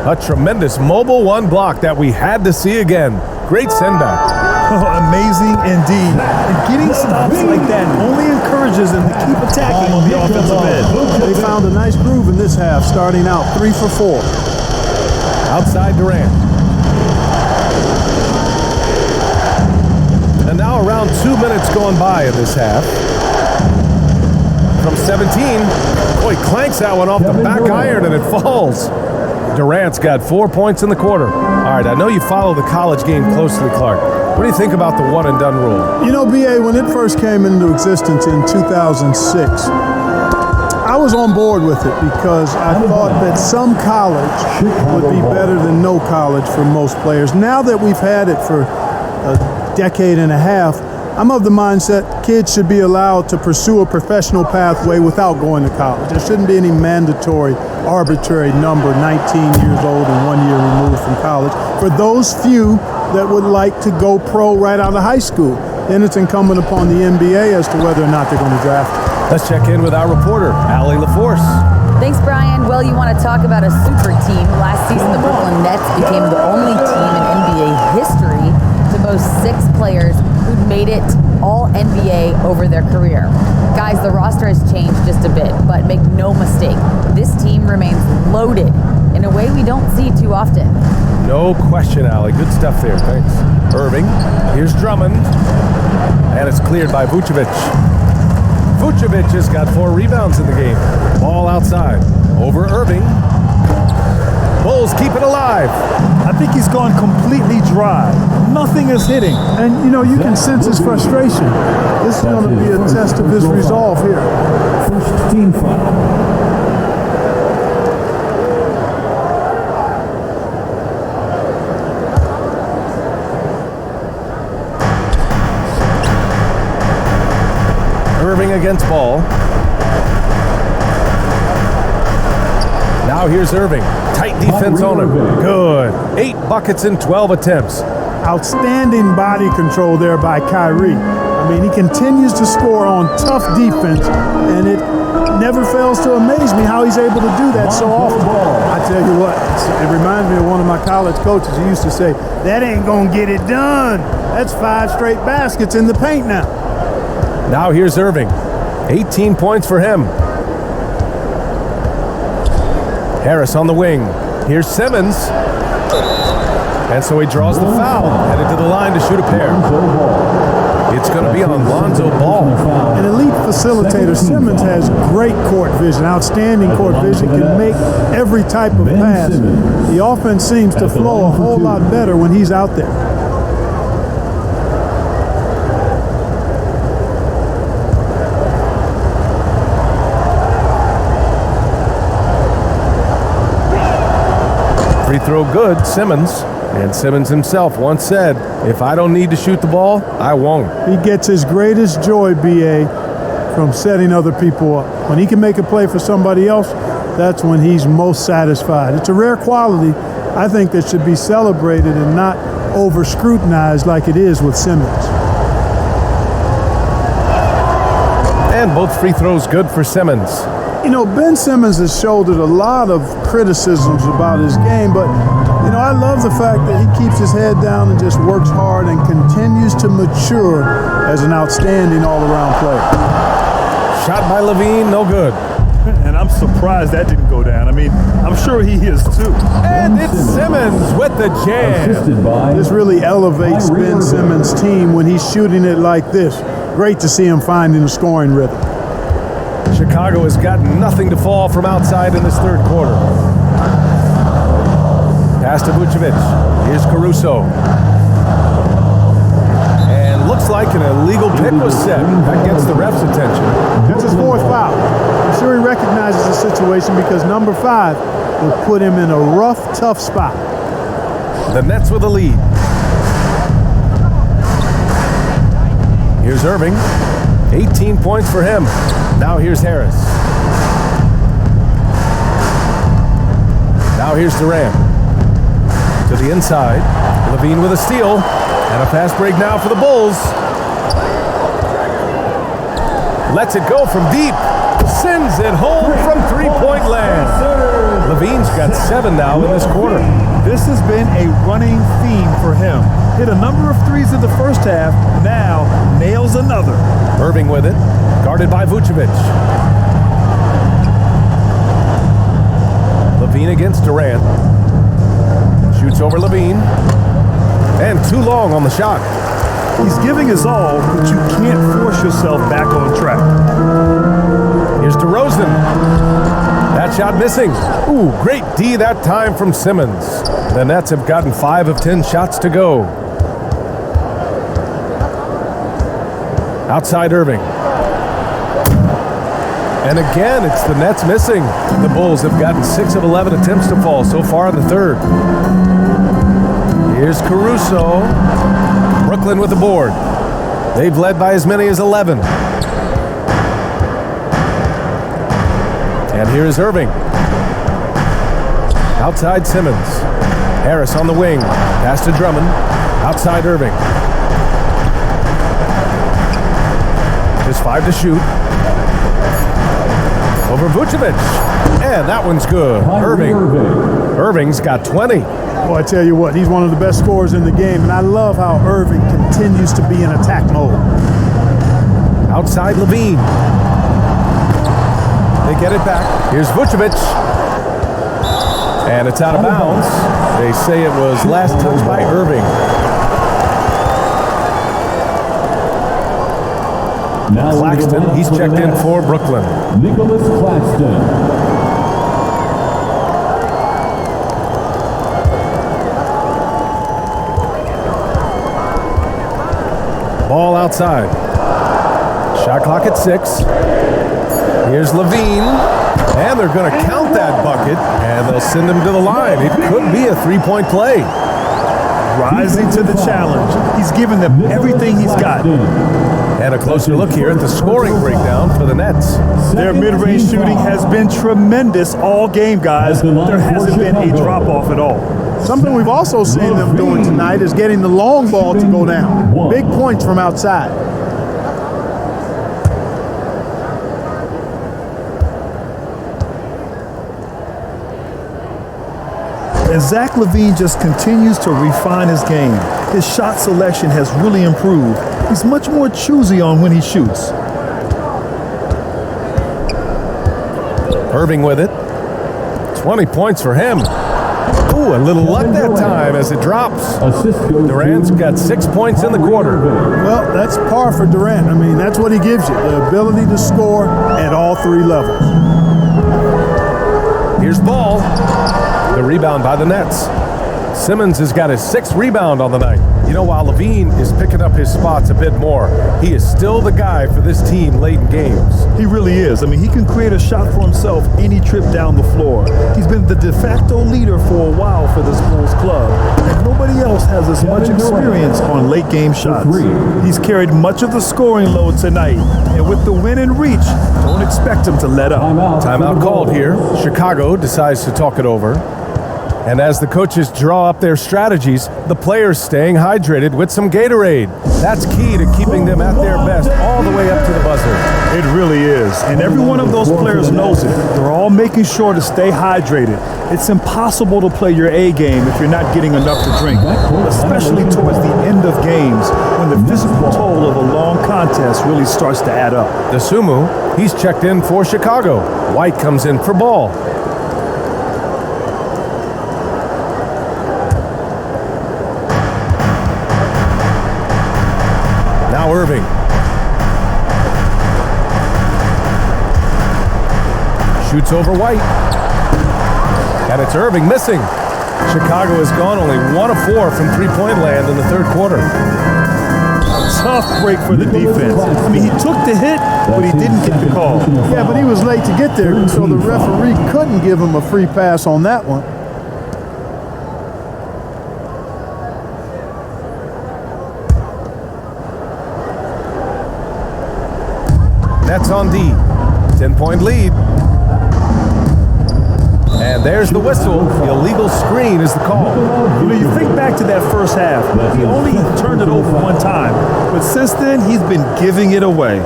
A tremendous mobile 1 block that we had to see again. Great send-back. Oh, amazing indeed. And getting stops like that only encourages them to keep attacking on the offensive end. They found a nice groove in this half, starting out 3 for 4. Outside Durant. And now around 2 minutes going by in this half. From 17, boy, clanks that one off the back iron and it falls. Durant's got 4 points in the quarter. All right, I know you follow the college game closely, Clark. What do you think about the 1-and-done rule? You know, B.A., when it first came into existence in 2006, I was on board with it because I thought that some college would be better than no college for most players. Now that we've had it for a decade and a half, I'm of the mindset kids should be allowed to pursue a professional pathway without going to college. There shouldn't be any mandatory, arbitrary number, 19 years old and 1 year removed from college. For those few that would like to go pro right out of high school, then it's incumbent upon the NBA as to whether or not they're going to draft it. Let's check in with our reporter, Allie LaForce. Thanks, Brian. Well, you want to talk about a super team. Last season, the Brooklyn Nets became the only team in NBA history to boast 6 players who'd made it all NBA over their career. Guys, the roster has changed just a bit, but make no mistake, this team remains loaded in a way we don't see too often. No question, Allie. Good stuff there. Thanks. Irving. Here's Drummond. And it's cleared by Vucevic. Vucevic has got 4 rebounds in the game. Ball outside. Over Irving. Bulls keep it alive. I think he's gone completely dry. Nothing is hitting. And, you know, you can sense his frustration. This is going to be a test of his resolve here. First team foul. Irving against ball. Now here's Irving. Tight defense on him. Good. 8 buckets in 12 attempts. Outstanding body control there by Kyrie. I mean, he continues to score on tough defense, and it never fails to amaze me how he's able to do that so often. I tell you what, it reminds me of one of my college coaches. He used to say, that ain't gonna get it done. That's 5 straight baskets in the paint now. Now here's Irving. 18 points for him. Harris on the wing. Here's Simmons. And so he draws the foul. Headed to the line to shoot a pair. It's going to be on Lonzo Ball. An elite facilitator. Simmons has great court vision, outstanding court vision, can make every type of pass. The offense seems to flow a whole lot better when he's out there. Free throw good, Simmons. And Simmons himself once said, if I don't need to shoot the ball, I won't. He gets his greatest joy, B.A., from setting other people up. When he can make a play for somebody else, that's when he's most satisfied. It's a rare quality, I think, that should be celebrated and not over-scrutinized like it is with Simmons. And both free throws good for Simmons. You know, Ben Simmons has shouldered a lot of criticisms about his game, but, you know, I love the fact that he keeps his head down and just works hard and continues to mature as an outstanding all-around player. Shot by Levine, no good. And I'm surprised that didn't go down. I mean, I'm sure he is too. And it's Simmons with the jam. This really elevates Ben Simmons' team when he's shooting it like this. Great to see him finding a scoring rhythm. Chicago has got nothing to fall from outside in this third quarter. Pass to Vucevic. Here's Caruso. And looks like an illegal pick was set. That gets the ref's attention. That's his 4th foul. I'm sure he recognizes the situation because number 5 would put him in a rough, tough spot. The Nets with a lead. Here's Irving. 18 points for him. Now here's Harris. Now here's Durant. To the inside. Levine with a steal. And a fast break now for the Bulls. Lets it go from deep. Sends it home from three-point land. Levine's got 7 now in this quarter. This has been a running theme for him. Hit a number of threes in the first half. Now nails another. Irving with it. Guarded by Vucevic. Levine against Durant. Shoots over Levine. And too long on the shot. He's giving his all, but you can't force yourself back on track. Here's DeRozan. That shot missing. Ooh, great D that time from Simmons. The Nets have gotten 5 of 10 shots to go. Outside Irving. And again, it's the Nets missing. The Bulls have gotten 6 of 11 attempts to fall so far in the third. Here's Caruso. Brooklyn with the board. They've led by as many as 11. And here's Irving. Outside Simmons. Harris on the wing. Pass to Drummond. Outside Irving. Just 5 to shoot. Over Vucevic. And that one's good. Irving's got 20. Well, I tell you what, he's one of the best scorers in the game, and I love how Irving continues to be in attack mode. Outside Levine. They get it back. Here's Vucevic. And it's out of bounds. They say it was last touched by Irving. Claxton, he's checked in for Brooklyn. Nicholas Claxton. Ball outside. Shot clock at 6. Here's Levine. And they're going to count that bucket, and they'll send him to the line. It could be a three-point play. Rising to the challenge. He's given them everything he's got. And a closer look here at the scoring breakdown for the Nets. Their mid-range shooting has been tremendous all game, guys. There hasn't been a drop-off at all. Something we've also seen them doing tonight is getting the long ball to go down. Big points from outside. And Zach LaVine just continues to refine his game. His shot selection has really improved. He's much more choosy on when he shoots. Irving with it. 20 points for him. Ooh, a little luck that time as it drops. Durant's got 6 points in the quarter. Well, that's par for Durant. I mean, that's what he gives you, the ability to score at all 3 levels. Here's Ball. The rebound by the Nets. Simmons has got his 6th rebound on the night. You know, while Levine is picking up his spots a bit more, he is still the guy for this team late in games. He really is. I mean, he can create a shot for himself any trip down the floor. He's been the de facto leader for a while for this Bulls club, and nobody else has as much experience on late game shots. He's carried much of the scoring load tonight, and with the win in reach, don't expect him to let up. Timeout called here. Chicago decides to talk it over. And as the coaches draw up their strategies, the players staying hydrated with some Gatorade. That's key to keeping them at their best all the way up to the buzzer. It really is. And every one of those players knows it. They're all making sure to stay hydrated. It's impossible to play your A game if you're not getting enough to drink, especially towards the end of games when the physical toll of a long contest really starts to add up. Dosunmu, he's checked in for Chicago. White comes in for Ball. Irving. Shoots over White. And it's Irving missing. Chicago has gone only 1 of 4 from three-point land in the third quarter. Tough break for the defense. I mean, he took the hit, but he didn't get the call. Yeah, but he was late to get there, so the referee couldn't give him a free pass on that one. Nets on D. 10-point lead. And there's the whistle. The illegal screen is the call. You know, you think back to that first half. He only turned it over 1 time. But since then, he's been giving it away.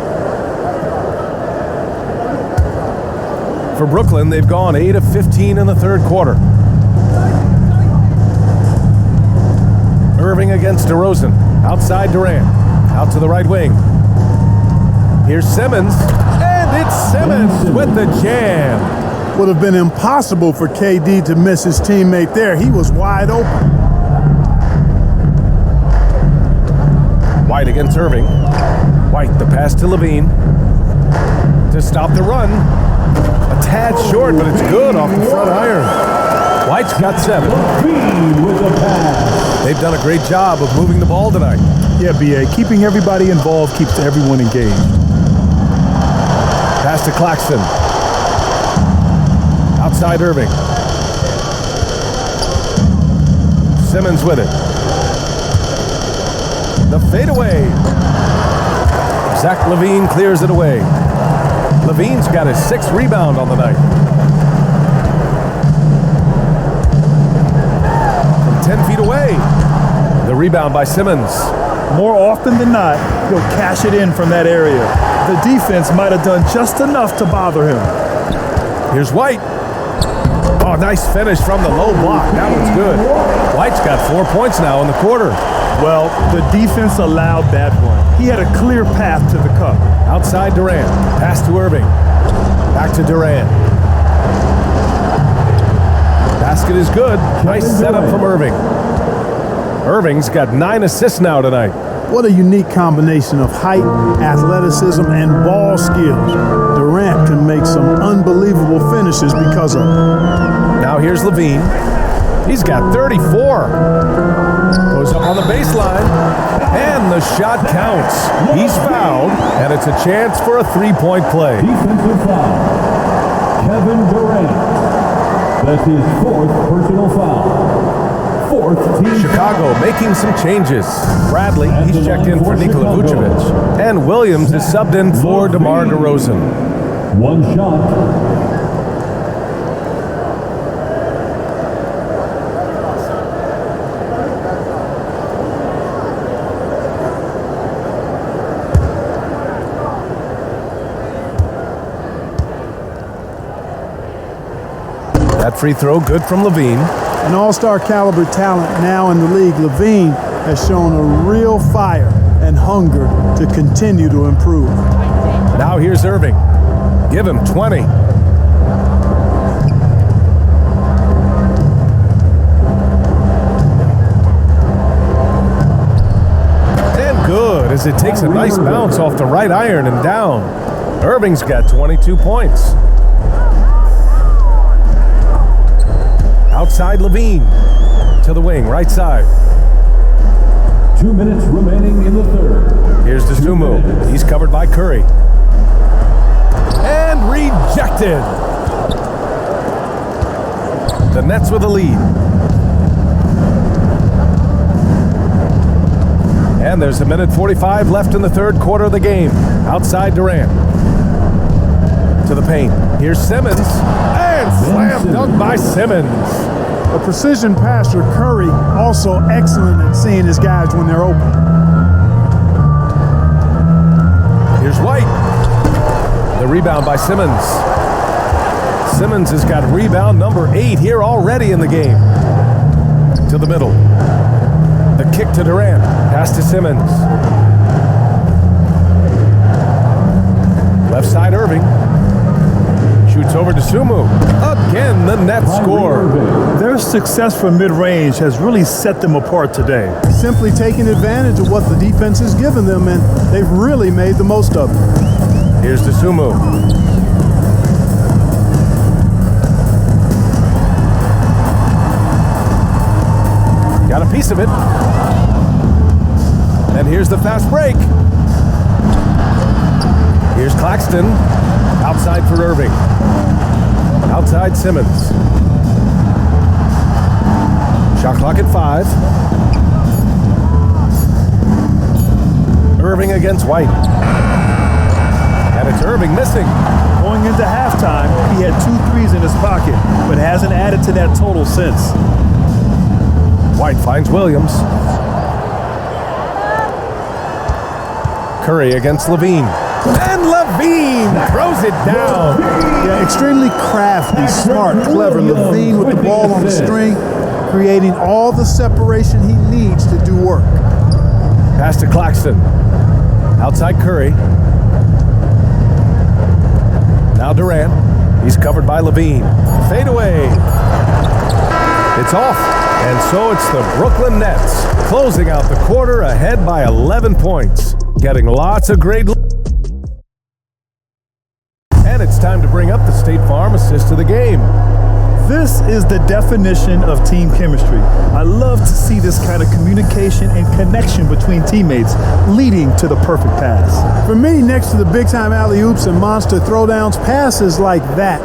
For Brooklyn, they've gone 8 of 15 in the third quarter. Irving against DeRozan. Outside Durant. Out to the right wing. Here's Simmons, and it's Simmons with the jam. Would have been impossible for KD to miss his teammate there. He was wide open. White against Irving. White, the pass to Levine. To stop the run. A tad short, but it's good off the front iron. White's got 7. They've done a great job of moving the ball tonight. Yeah, B.A., keeping everybody involved keeps everyone engaged. Pass to Claxton. Outside Irving. Simmons with it. The fadeaway. Zach LaVine clears it away. LaVine's got his 6th rebound on the night. From 10 feet away. The rebound by Simmons. More often than not, he'll cash it in from that area. The defense might have done just enough to bother him. Here's White. Oh, nice finish from the low block. That one's good. White's got 4 points now in the quarter. Well, the defense allowed that one. He had a clear path to the cup. Outside Durant. Pass to Irving. Back to Durant. Basket is good. Nice setup from Irving. Irving's got 9 assists now tonight. What a unique combination of height, athleticism, and ball skills. Durant can make some unbelievable finishes because of it. Now here's Levine. He's got 34. Goes up on the baseline. And the the shot counts. He's fouled, and it's a chance for a three-point play. Defensive foul. Kevin Durant. That's his 4th personal foul. 4th team. Chicago making some changes. Bradley, he's checked in for Nikola Vucevic. And Williams is subbed in for DeMar DeRozan. One shot. That free throw good from Levine. An all-star caliber talent now in the league, Levine has shown a real fire and hunger to continue to improve. Now here's Irving. Give him 20. And good as it takes a nice bounce off the right iron and down. Irving's got 22 points. Outside Levine to the wing, right side. 2 minutes remaining in the third. Here's Dosunmu. He's covered by Curry. And rejected. The Nets with a lead. And there's 1:45 left in the third quarter of the game. Outside Durant. To the paint. Here's Simmons. And slam dunk by Simmons. A precision passer, Curry, also excellent at seeing his guys when they're open. Here's White. The rebound by Simmons. Simmons has got rebound number 8 here already in the game. To the middle. The kick to Durant. Pass to Simmons. Left side Irving. Shoots over to Dosunmu. Again, the Nets score. Their success from mid-range has really set them apart today. Simply taking advantage of what the defense has given them, and they've really made the most of it. Here's Dosunmu. Got a piece of it. And here's the fast break. Here's Claxton. Outside for Irving. Outside Simmons. Shot clock at 5. Irving against White. And it's Irving missing. Going into halftime, he had 2 threes in his pocket, but hasn't added to that total since. White finds Williams. Curry against Levine. And Levine throws it down. Yeah, extremely crafty, smart, clever. Levine with the ball on the string, creating all the separation he needs to do work. Pass to Claxton. Outside Curry. Now Durant. He's covered by Levine. Fade away. It's off. And so it's the Brooklyn Nets closing out the quarter ahead by 11 points. Getting lots of great. And it's time to bring up the State Farm assist of the game. This is the definition of team chemistry. I love to see this kind of communication and connection between teammates leading to the perfect pass. For me, next to the big-time alley-oops and monster throwdowns, passes like that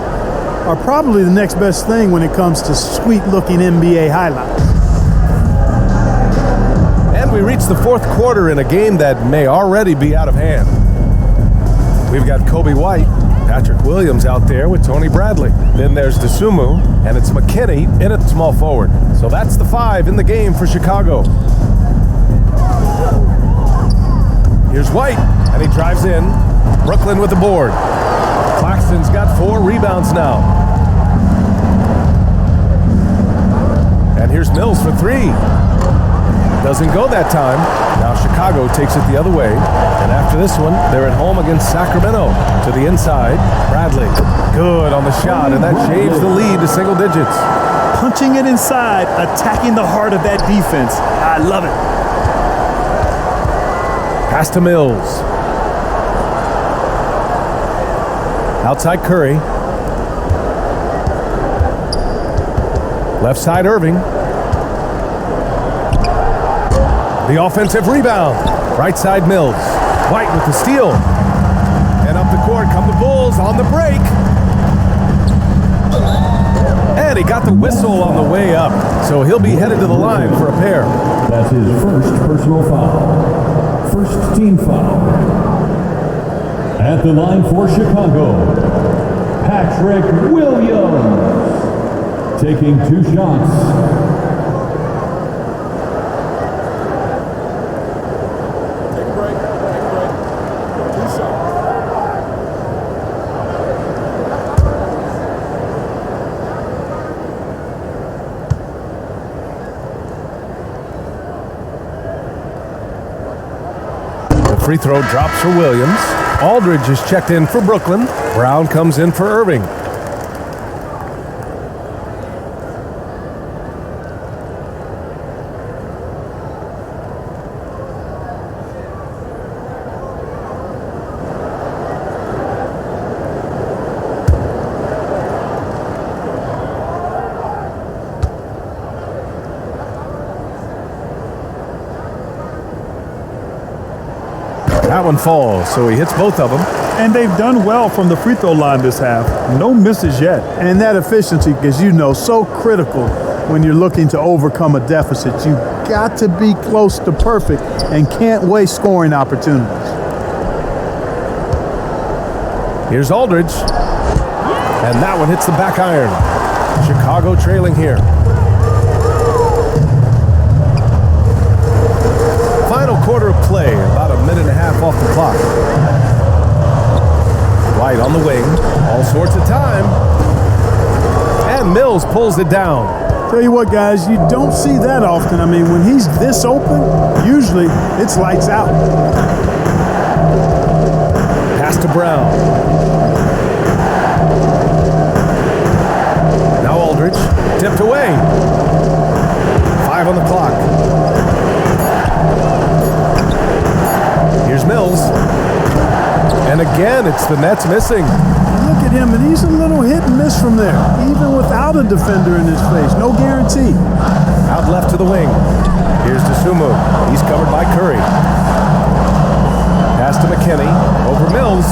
are probably the next best thing when it comes to sweet-looking NBA highlights. And we reach the fourth quarter in a game that may already be out of hand. We've got Kobe White, Patrick Williams out there with Tony Bradley. Then there's Dosunmu, and it's McKinney in at small forward. So that's the 5 in the game for Chicago. Here's White, and he drives in. Brooklyn with the board. Claxton's got 4 rebounds now. And here's Mills for 3. Doesn't go that time. Now Chicago takes it the other way. And after this one, they're at home against Sacramento. To the inside, Bradley. Good on the shot, and that shaves the lead to single digits. Punching it inside, attacking the heart of that defense. I love it. Pass to Mills. Outside Curry. Left side Irving. The offensive rebound. Right side Mills. White with the steal. And up the court come the Bulls on the break. And he got the whistle on the way up. So he'll be headed to the line for a pair. That's his first personal foul. First team foul. At the line for Chicago, Patrick Williams, taking 2 shots. Free throw drops for Williams. Aldridge is checked in for Brooklyn. Brown comes in for Irving. That one falls, so he hits both of them. And they've done well from the free throw line this half. No misses yet. And that efficiency, as you know, so critical when you're looking to overcome a deficit. You've got to be close to perfect and can't waste scoring opportunities. Here's Aldridge. And that one hits the back iron. Chicago trailing here. Final quarter of play, about a minute and a half off the clock. White on the wing, all sorts of time. And Mills pulls it down. Tell you what, guys, you don't see that often. I mean, when he's this open, usually it's lights out. Pass to Brown. Now Aldridge, tipped away. 5 on the clock. Here's Mills. And again, it's the Nets missing. Look at him, and he's a little hit and miss from there, even without a defender in his face. No guarantee. Out left to the wing. Here's DeSumo. He's covered by Curry. Pass to McKinney. Over Mills.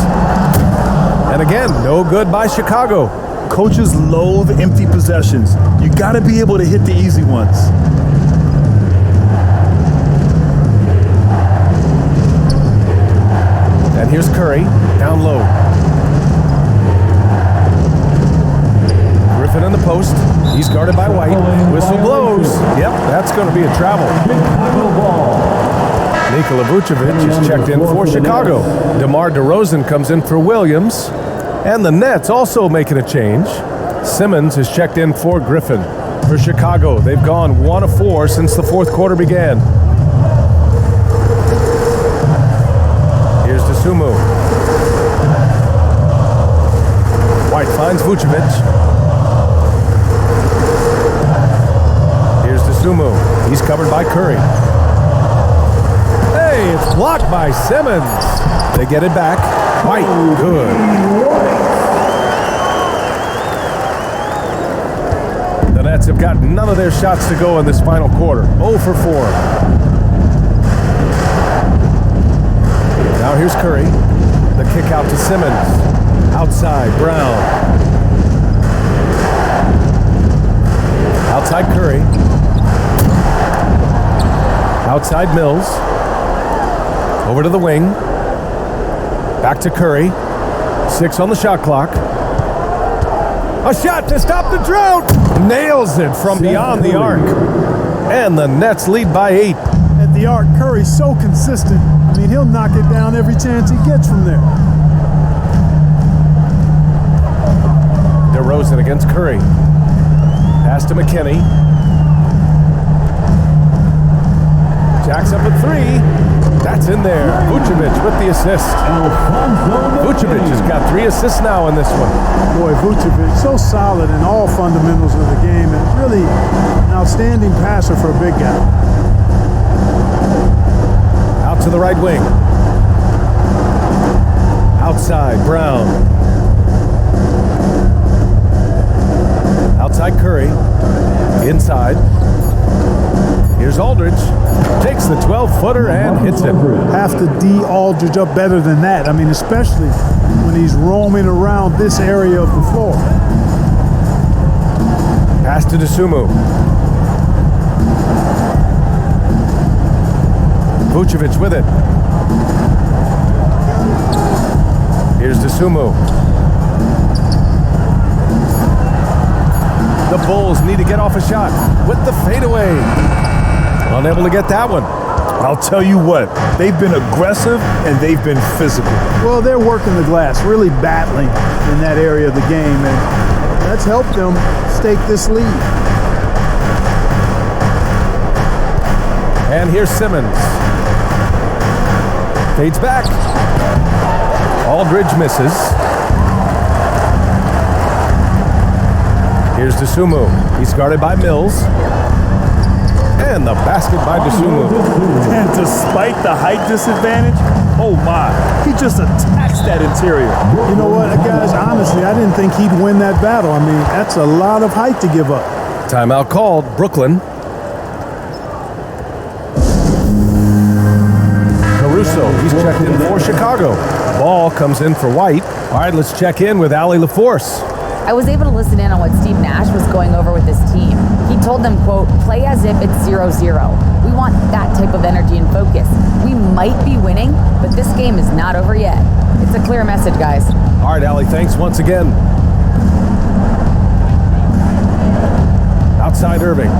And again, no good by Chicago. Coaches loathe empty possessions. You got to be able to hit the easy ones. And here's Curry, down low. Griffin in the post. He's guarded by White. Whistle blows. Yep, that's going to be a travel. Nikola Vucevic is checked in for Chicago. DeMar DeRozan comes in for Williams. And the Nets also making a change. Simmons is checked in for Griffin. For Chicago, they've gone 1 of 4 since the fourth quarter began. Sumu. White finds Vucevic. Here's DeSumo. He's covered by Curry. Hey, it's blocked by Simmons. They get it back. White, good. The Nets have got none of their shots to go in this final quarter. 0 for 4. Now here's Curry. The kick out to Simmons. Outside, Brown. Outside Curry. Outside Mills. Over to the wing. Back to Curry. 6 on the shot clock. A shot to stop the drought. Nails it from beyond the arc. And the Nets lead by 8. At the arc, Curry's so consistent. I mean, he'll knock it down every chance he gets from there. DeRozan against Curry. Pass to McKinney. Jacks up at 3. That's in there. Vucevic with the assist. Vucevic has got 3 assists now in this one. Boy, Vucevic, so solid in all fundamentals of the game, and really an outstanding passer for a big guy. Out to the right wing. Outside, Brown. Outside Curry. Inside. Here's Aldridge. Takes the 12-footer and hits it. Have to D Aldridge up better than that. I mean, especially when he's roaming around this area of the floor. Pass to Dosunmu. Vucevic with it. Here's Dosunmu. The Bulls need to get off a shot with the fadeaway. Unable to get that one. I'll tell you what, they've been aggressive and they've been physical. Well, they're working the glass, really battling in that area of the game, and that's helped them stake this lead. And here's Simmons. Fades back. Aldridge misses. Here's Dosunmu. He's guarded by Mills. And the basket by Dosunmu. And despite the height disadvantage, oh my, he just attacks that interior. You know what, guys, honestly, I didn't think he'd win that battle. I mean, that's a lot of height to give up. Timeout called, Brooklyn. Caruso, he's checked in for Chicago. Ball comes in for White. All right, let's check in with Allie LaForce. I was able to listen in on what Steve Nash was going over with his team. He told them, quote, play as if it's 0-0. We want that type of energy and focus. We might be winning, but this game is not over yet. It's a clear message, guys. All right, Allie, thanks once again. Outside Irving.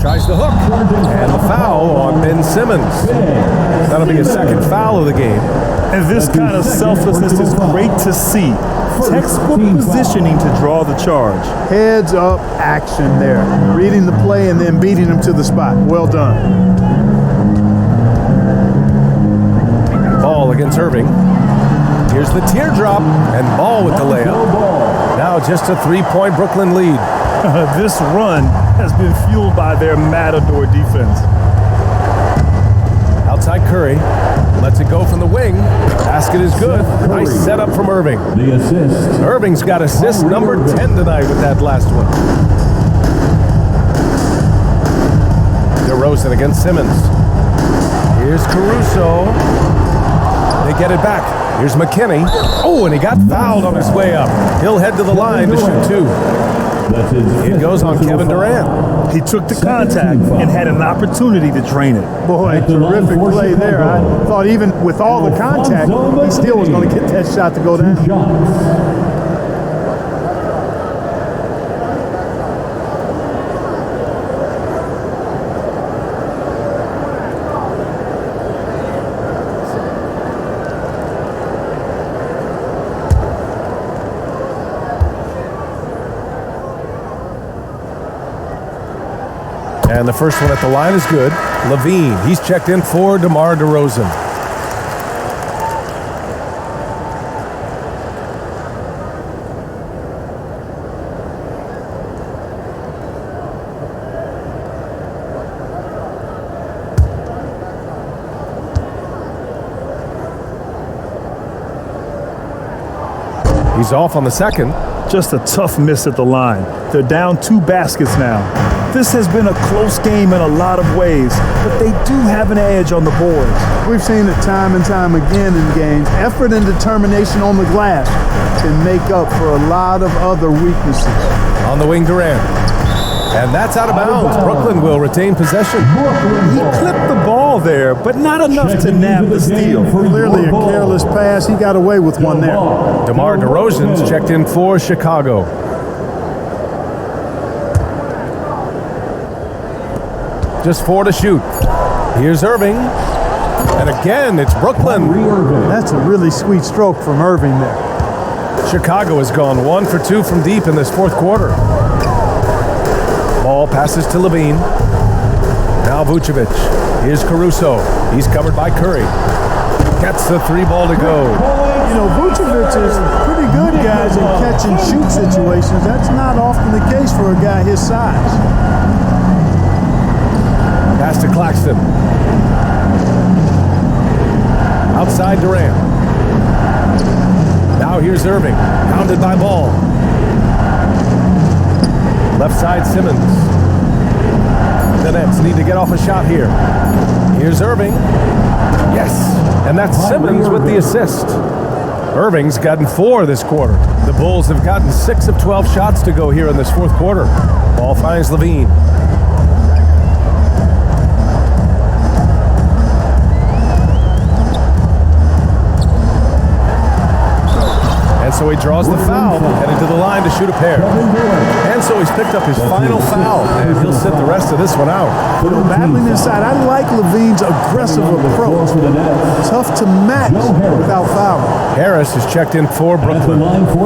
Tries the hook. And the foul on Ben Simmons. That'll be his second foul of the game. And this kind of selflessness is great to see. Textbook positioning to draw the charge. Heads up action there. Reading the play and then beating him to the spot. Well done. Ball against Irving. Here's the teardrop and Ball with the layup. Now just a 3-point Brooklyn lead. This run has been fueled by their matador defense. Outside Curry. Lets it go from the wing. Basket is good. Nice setup from Irving. The assist. Irving's got assist number 10 tonight with that last one. DeRozan against Simmons. Here's Caruso. They get it back. Here's McKinney. Oh, and he got fouled on his way up. He'll head to the line to shoot two. It goes on Kevin Durant. He took the contact and had an opportunity to drain it. Boy, terrific play there. I thought even with all the contact, he still was going to get that shot to go down. And the first one at the line is good. Levine, he's checked in for DeMar DeRozan. He's off on the second. Just a tough miss at the line. They're down 2 baskets now. This has been a close game in a lot of ways, but they do have an edge on the boards. We've seen it time and time again in games. Effort and determination on the glass can make up for a lot of other weaknesses. On the wing, Durant. And that's out of bounds. Brooklyn will retain possession. He clipped the ball there, but not enough to nab the steal. Clearly a careless pass. He got away with one there. DeMar DeRozan's checked in for Chicago. Just 4 to shoot. Here's Irving. And again, it's Brooklyn. That's a really sweet stroke from Irving there. Chicago has gone 1 for 2 from deep in this fourth quarter. Ball passes to Levine. Now Vucevic. Here's Caruso. He's covered by Curry. Gets the 3 ball to go. You know, Vucevic is pretty good, guys, in catch and shoot situations. That's not often the case for a guy his size. Pass to Claxton. Outside Durant. Now here's Irving. Pounded by Ball. Left side Simmons. the Nets need to get off a shot here. Here's Irving. Yes, and that's Simmons with the assist. Irving's gotten 4 this quarter. The Bulls have gotten 6 of 12 shots to go here in this fourth quarter. Ball finds Levine. And so he draws the foul, headed to the line to shoot a pair. And so he's picked up his final foul, and he'll sit the rest of this one out. Battling inside. I like Levine's aggressive approach. Tough to match without fouling. Harris is checked in for Brooklyn.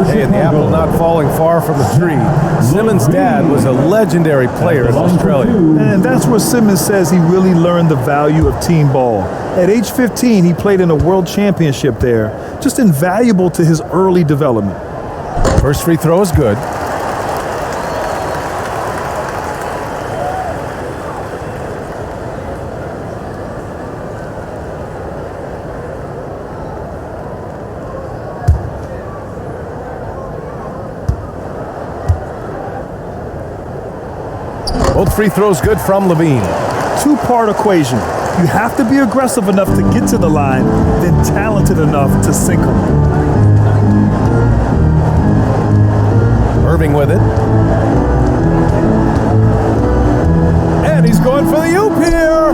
Hey, and the apple not falling far from the tree. Simmons' dad was a legendary player in Australia. And that's where Simmons says he really learned the value of team ball. At age 15, he played in a world championship there. Just invaluable to his early development. First free throw is good. Both free throws good from Levine. Two-part equation. You have to be aggressive enough to get to the line, then talented enough to sink them. Irving with it. And he's going for the oop here.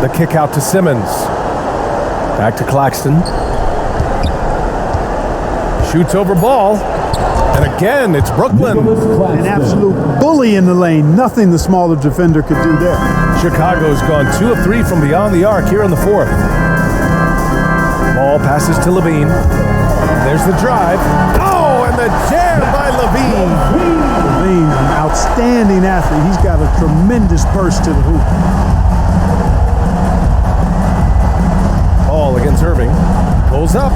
The kick out to Simmons. Back to Claxton. Shoots over ball. And again, it's Brooklyn. An absolute bully in the lane. Nothing the smaller defender could do there. Chicago's gone 2 of 3 from beyond the arc here in the fourth. Ball passes to Levine. There's the drive. Oh, and the jam by Levine. Levine, an outstanding athlete. He's got a tremendous burst to the hoop. Ball against Irving. Pulls up.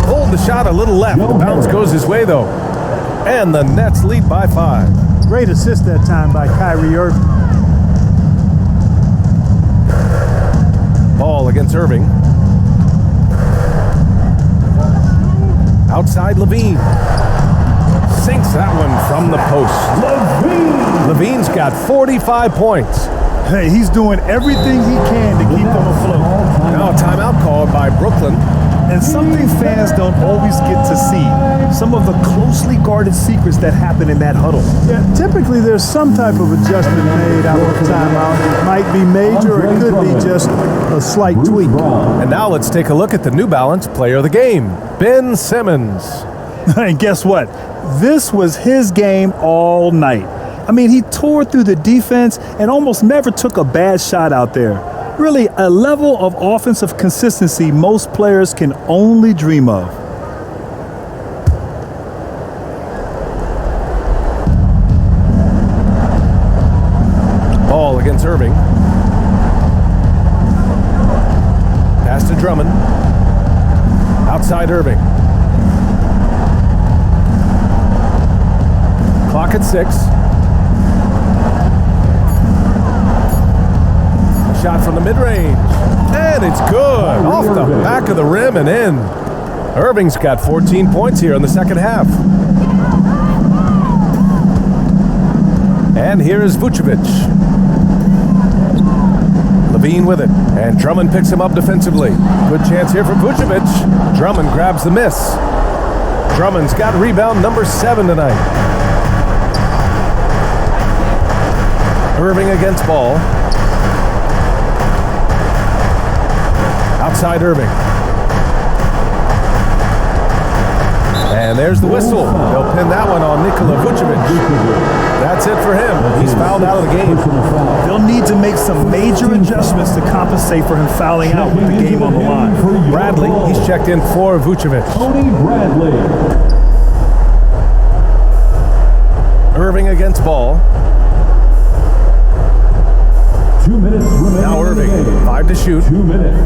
Pulled the shot a little left. The bounce goes his way, though. And the Nets lead by 5. Great assist that time by Kyrie Irving. Ball against Irving. Outside Levine. Sinks that one from the post. Levine's got 45 points. Hey, he's doing everything he can to keep them afloat. Now a timeout called by Brooklyn. And something fans don't always get to see. Some of the closely guarded secrets that happen in that huddle. Yeah, typically there's some type of adjustment made out of the timeout. It might be major, or it could be just a slight tweak. And now let's take a look at the New Balance player of the game, Ben Simmons. And guess what? This was his game all night. I mean, he tore through the defense and almost never took a bad shot out there. Really, a level of offensive consistency most players can only dream of. Ball against Irving. Pass to Drummond. Outside Irving. Clock at 6. Shot from the mid-range, and it's good. Off the back of the rim and in. Irving's got 14 points here in the second half. And here is Vucevic. Levine with it, and Drummond picks him up defensively. Good chance here for Vucevic. Drummond grabs the miss. Drummond's got rebound number 7 tonight. Irving against ball. Outside Irving. And there's the whistle. They'll pin that one on Nikola Vucevic. That's it for him. He's fouled out of the game. They'll need to make some major adjustments to compensate for him fouling out with the game on the line. Bradley, he's checked in for Vucevic. Tony Bradley. Irving against ball. 2 minutes remaining. Now Irving, 5 to shoot. 2 minutes.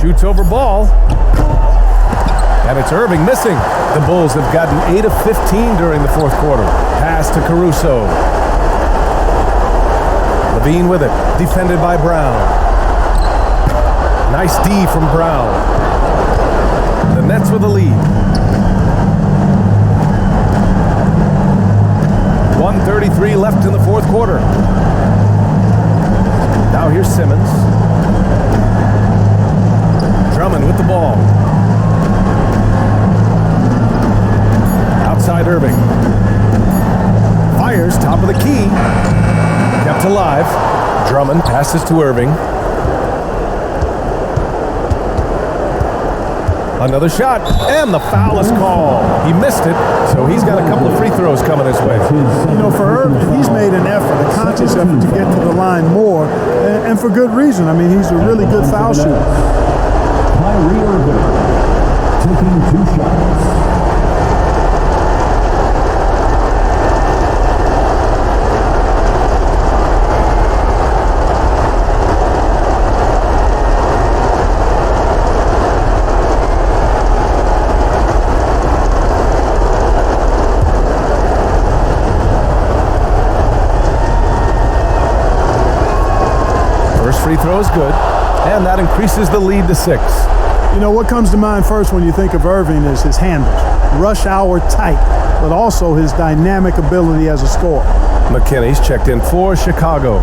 Shoots over ball. And it's Irving missing. The Bulls have gotten 8 of 15 during the fourth quarter. Pass to Caruso. Levine with it. Defended by Brown. Nice D from Brown. The Nets with the lead. 1:33 left in the fourth quarter. Now here's Simmons. Drummond with the ball. Outside Irving. Fires, top of the key. Kept alive. Drummond passes to Irving. Another shot, and the foul is called. He missed it, so he's got a couple of free throws coming his way. You know, for Irving, he's made an effort, a conscious effort to get to the line more, and for good reason. I mean, he's a really good foul shooter. Kyrie Irving taking 2 shots. Free throw is good, and that increases the lead to 6. You know, what comes to mind first when you think of Irving is his handles. Rush hour tight, but also his dynamic ability as a scorer. McKinney's checked in for Chicago.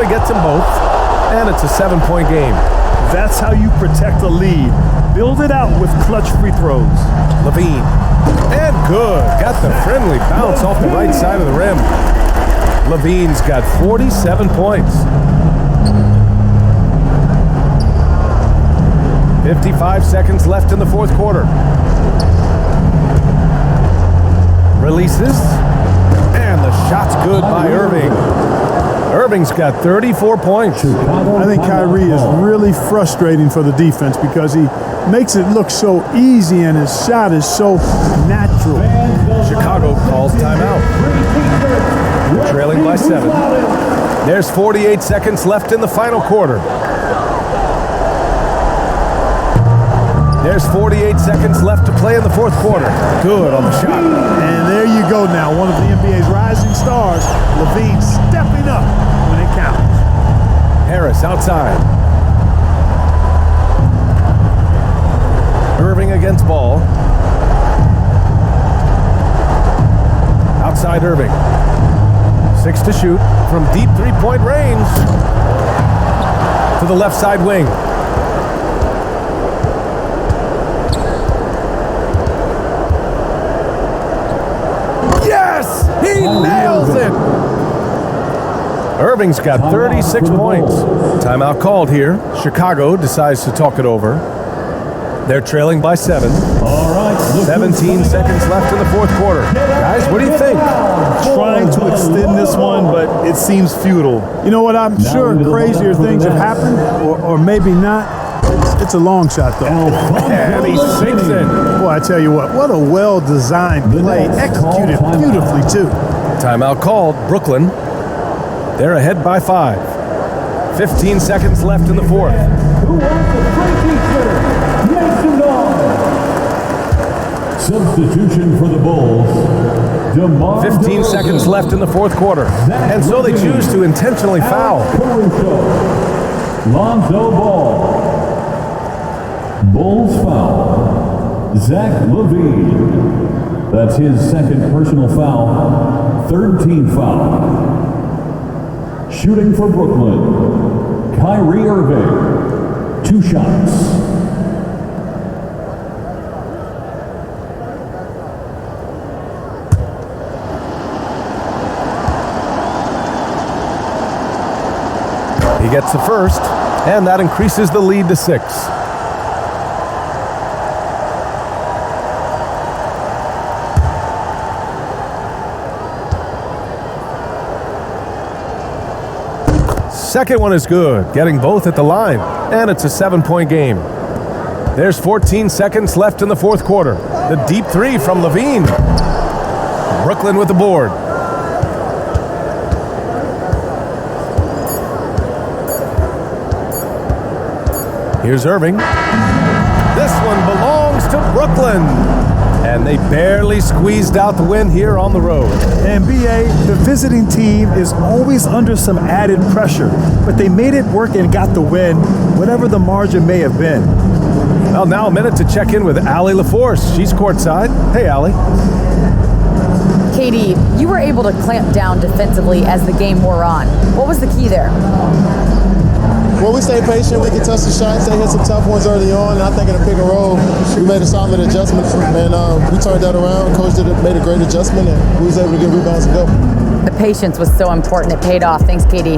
He gets them both, and it's a 7-point game. That's how you protect a lead. Build it out with clutch free throws. Levine, and good. Got the friendly bounce off the right side of the rim. Levine's got 47 points. 55 seconds left in the fourth quarter. Releases, and the shot's good by Irving. Irving's got 34 points. I think Kyrie is really frustrating for the defense because he makes it look so easy and his shot is so natural. Chicago calls timeout. Trailing by 7. There's 48 seconds left in the final quarter. There's 48 seconds left to play in the fourth quarter. Good on the shot. And there you go now, one of the NBA's rising stars, Levine stepping up when it counts. Harris outside. Irving against ball. Outside Irving. 6 to shoot from deep three-point range. To the left side wing. He nails it! Irving's got 36 points. Timeout called here. Chicago decides to talk it over. They're trailing by 7. 17 seconds left in the fourth quarter. Guys, what do you think? Trying to extend this one, but it seems futile. You know what? I'm sure crazier things have happened, or maybe not. It's a long shot, though. And he sinks it. Boy, I tell you what a well-designed play. Executed beautifully, too. Timeout called. Brooklyn. They're ahead by 5. 15 seconds left in the fourth. Who wants the free t-shirt? Make some noise. Substitution for the Bulls. 15 seconds left in the fourth quarter. And so they choose to intentionally foul. Lonzo Ball. Bulls foul. Zach LaVine. That's his second personal foul. Third team foul. Shooting for Brooklyn. Kyrie Irving. 2 shots. He gets the first, and that increases the lead to 6. Second one is good, getting both at the line, and it's a 7-point game. There's 14 seconds left in the fourth quarter. The deep 3 from Levine. Brooklyn with the board. Here's Irving. This one belongs to Brooklyn. and they barely squeezed out the win here on the road. And BA, the visiting team is always under some added pressure, but they made it work and got the win, whatever the margin may have been. Well, now a minute to check in with Allie LaForce. She's courtside. Hey, Allie. Katie, you were able to clamp down defensively as the game wore on. What was the key there? Well, we stayed patient. We contested shots. They hit some tough ones early on. And I think in the pick and roll, we made a solid adjustment. And we turned that around. Coach made a great adjustment, and we was able to get rebounds and go. The patience was so important. It paid off. Thanks, Katie.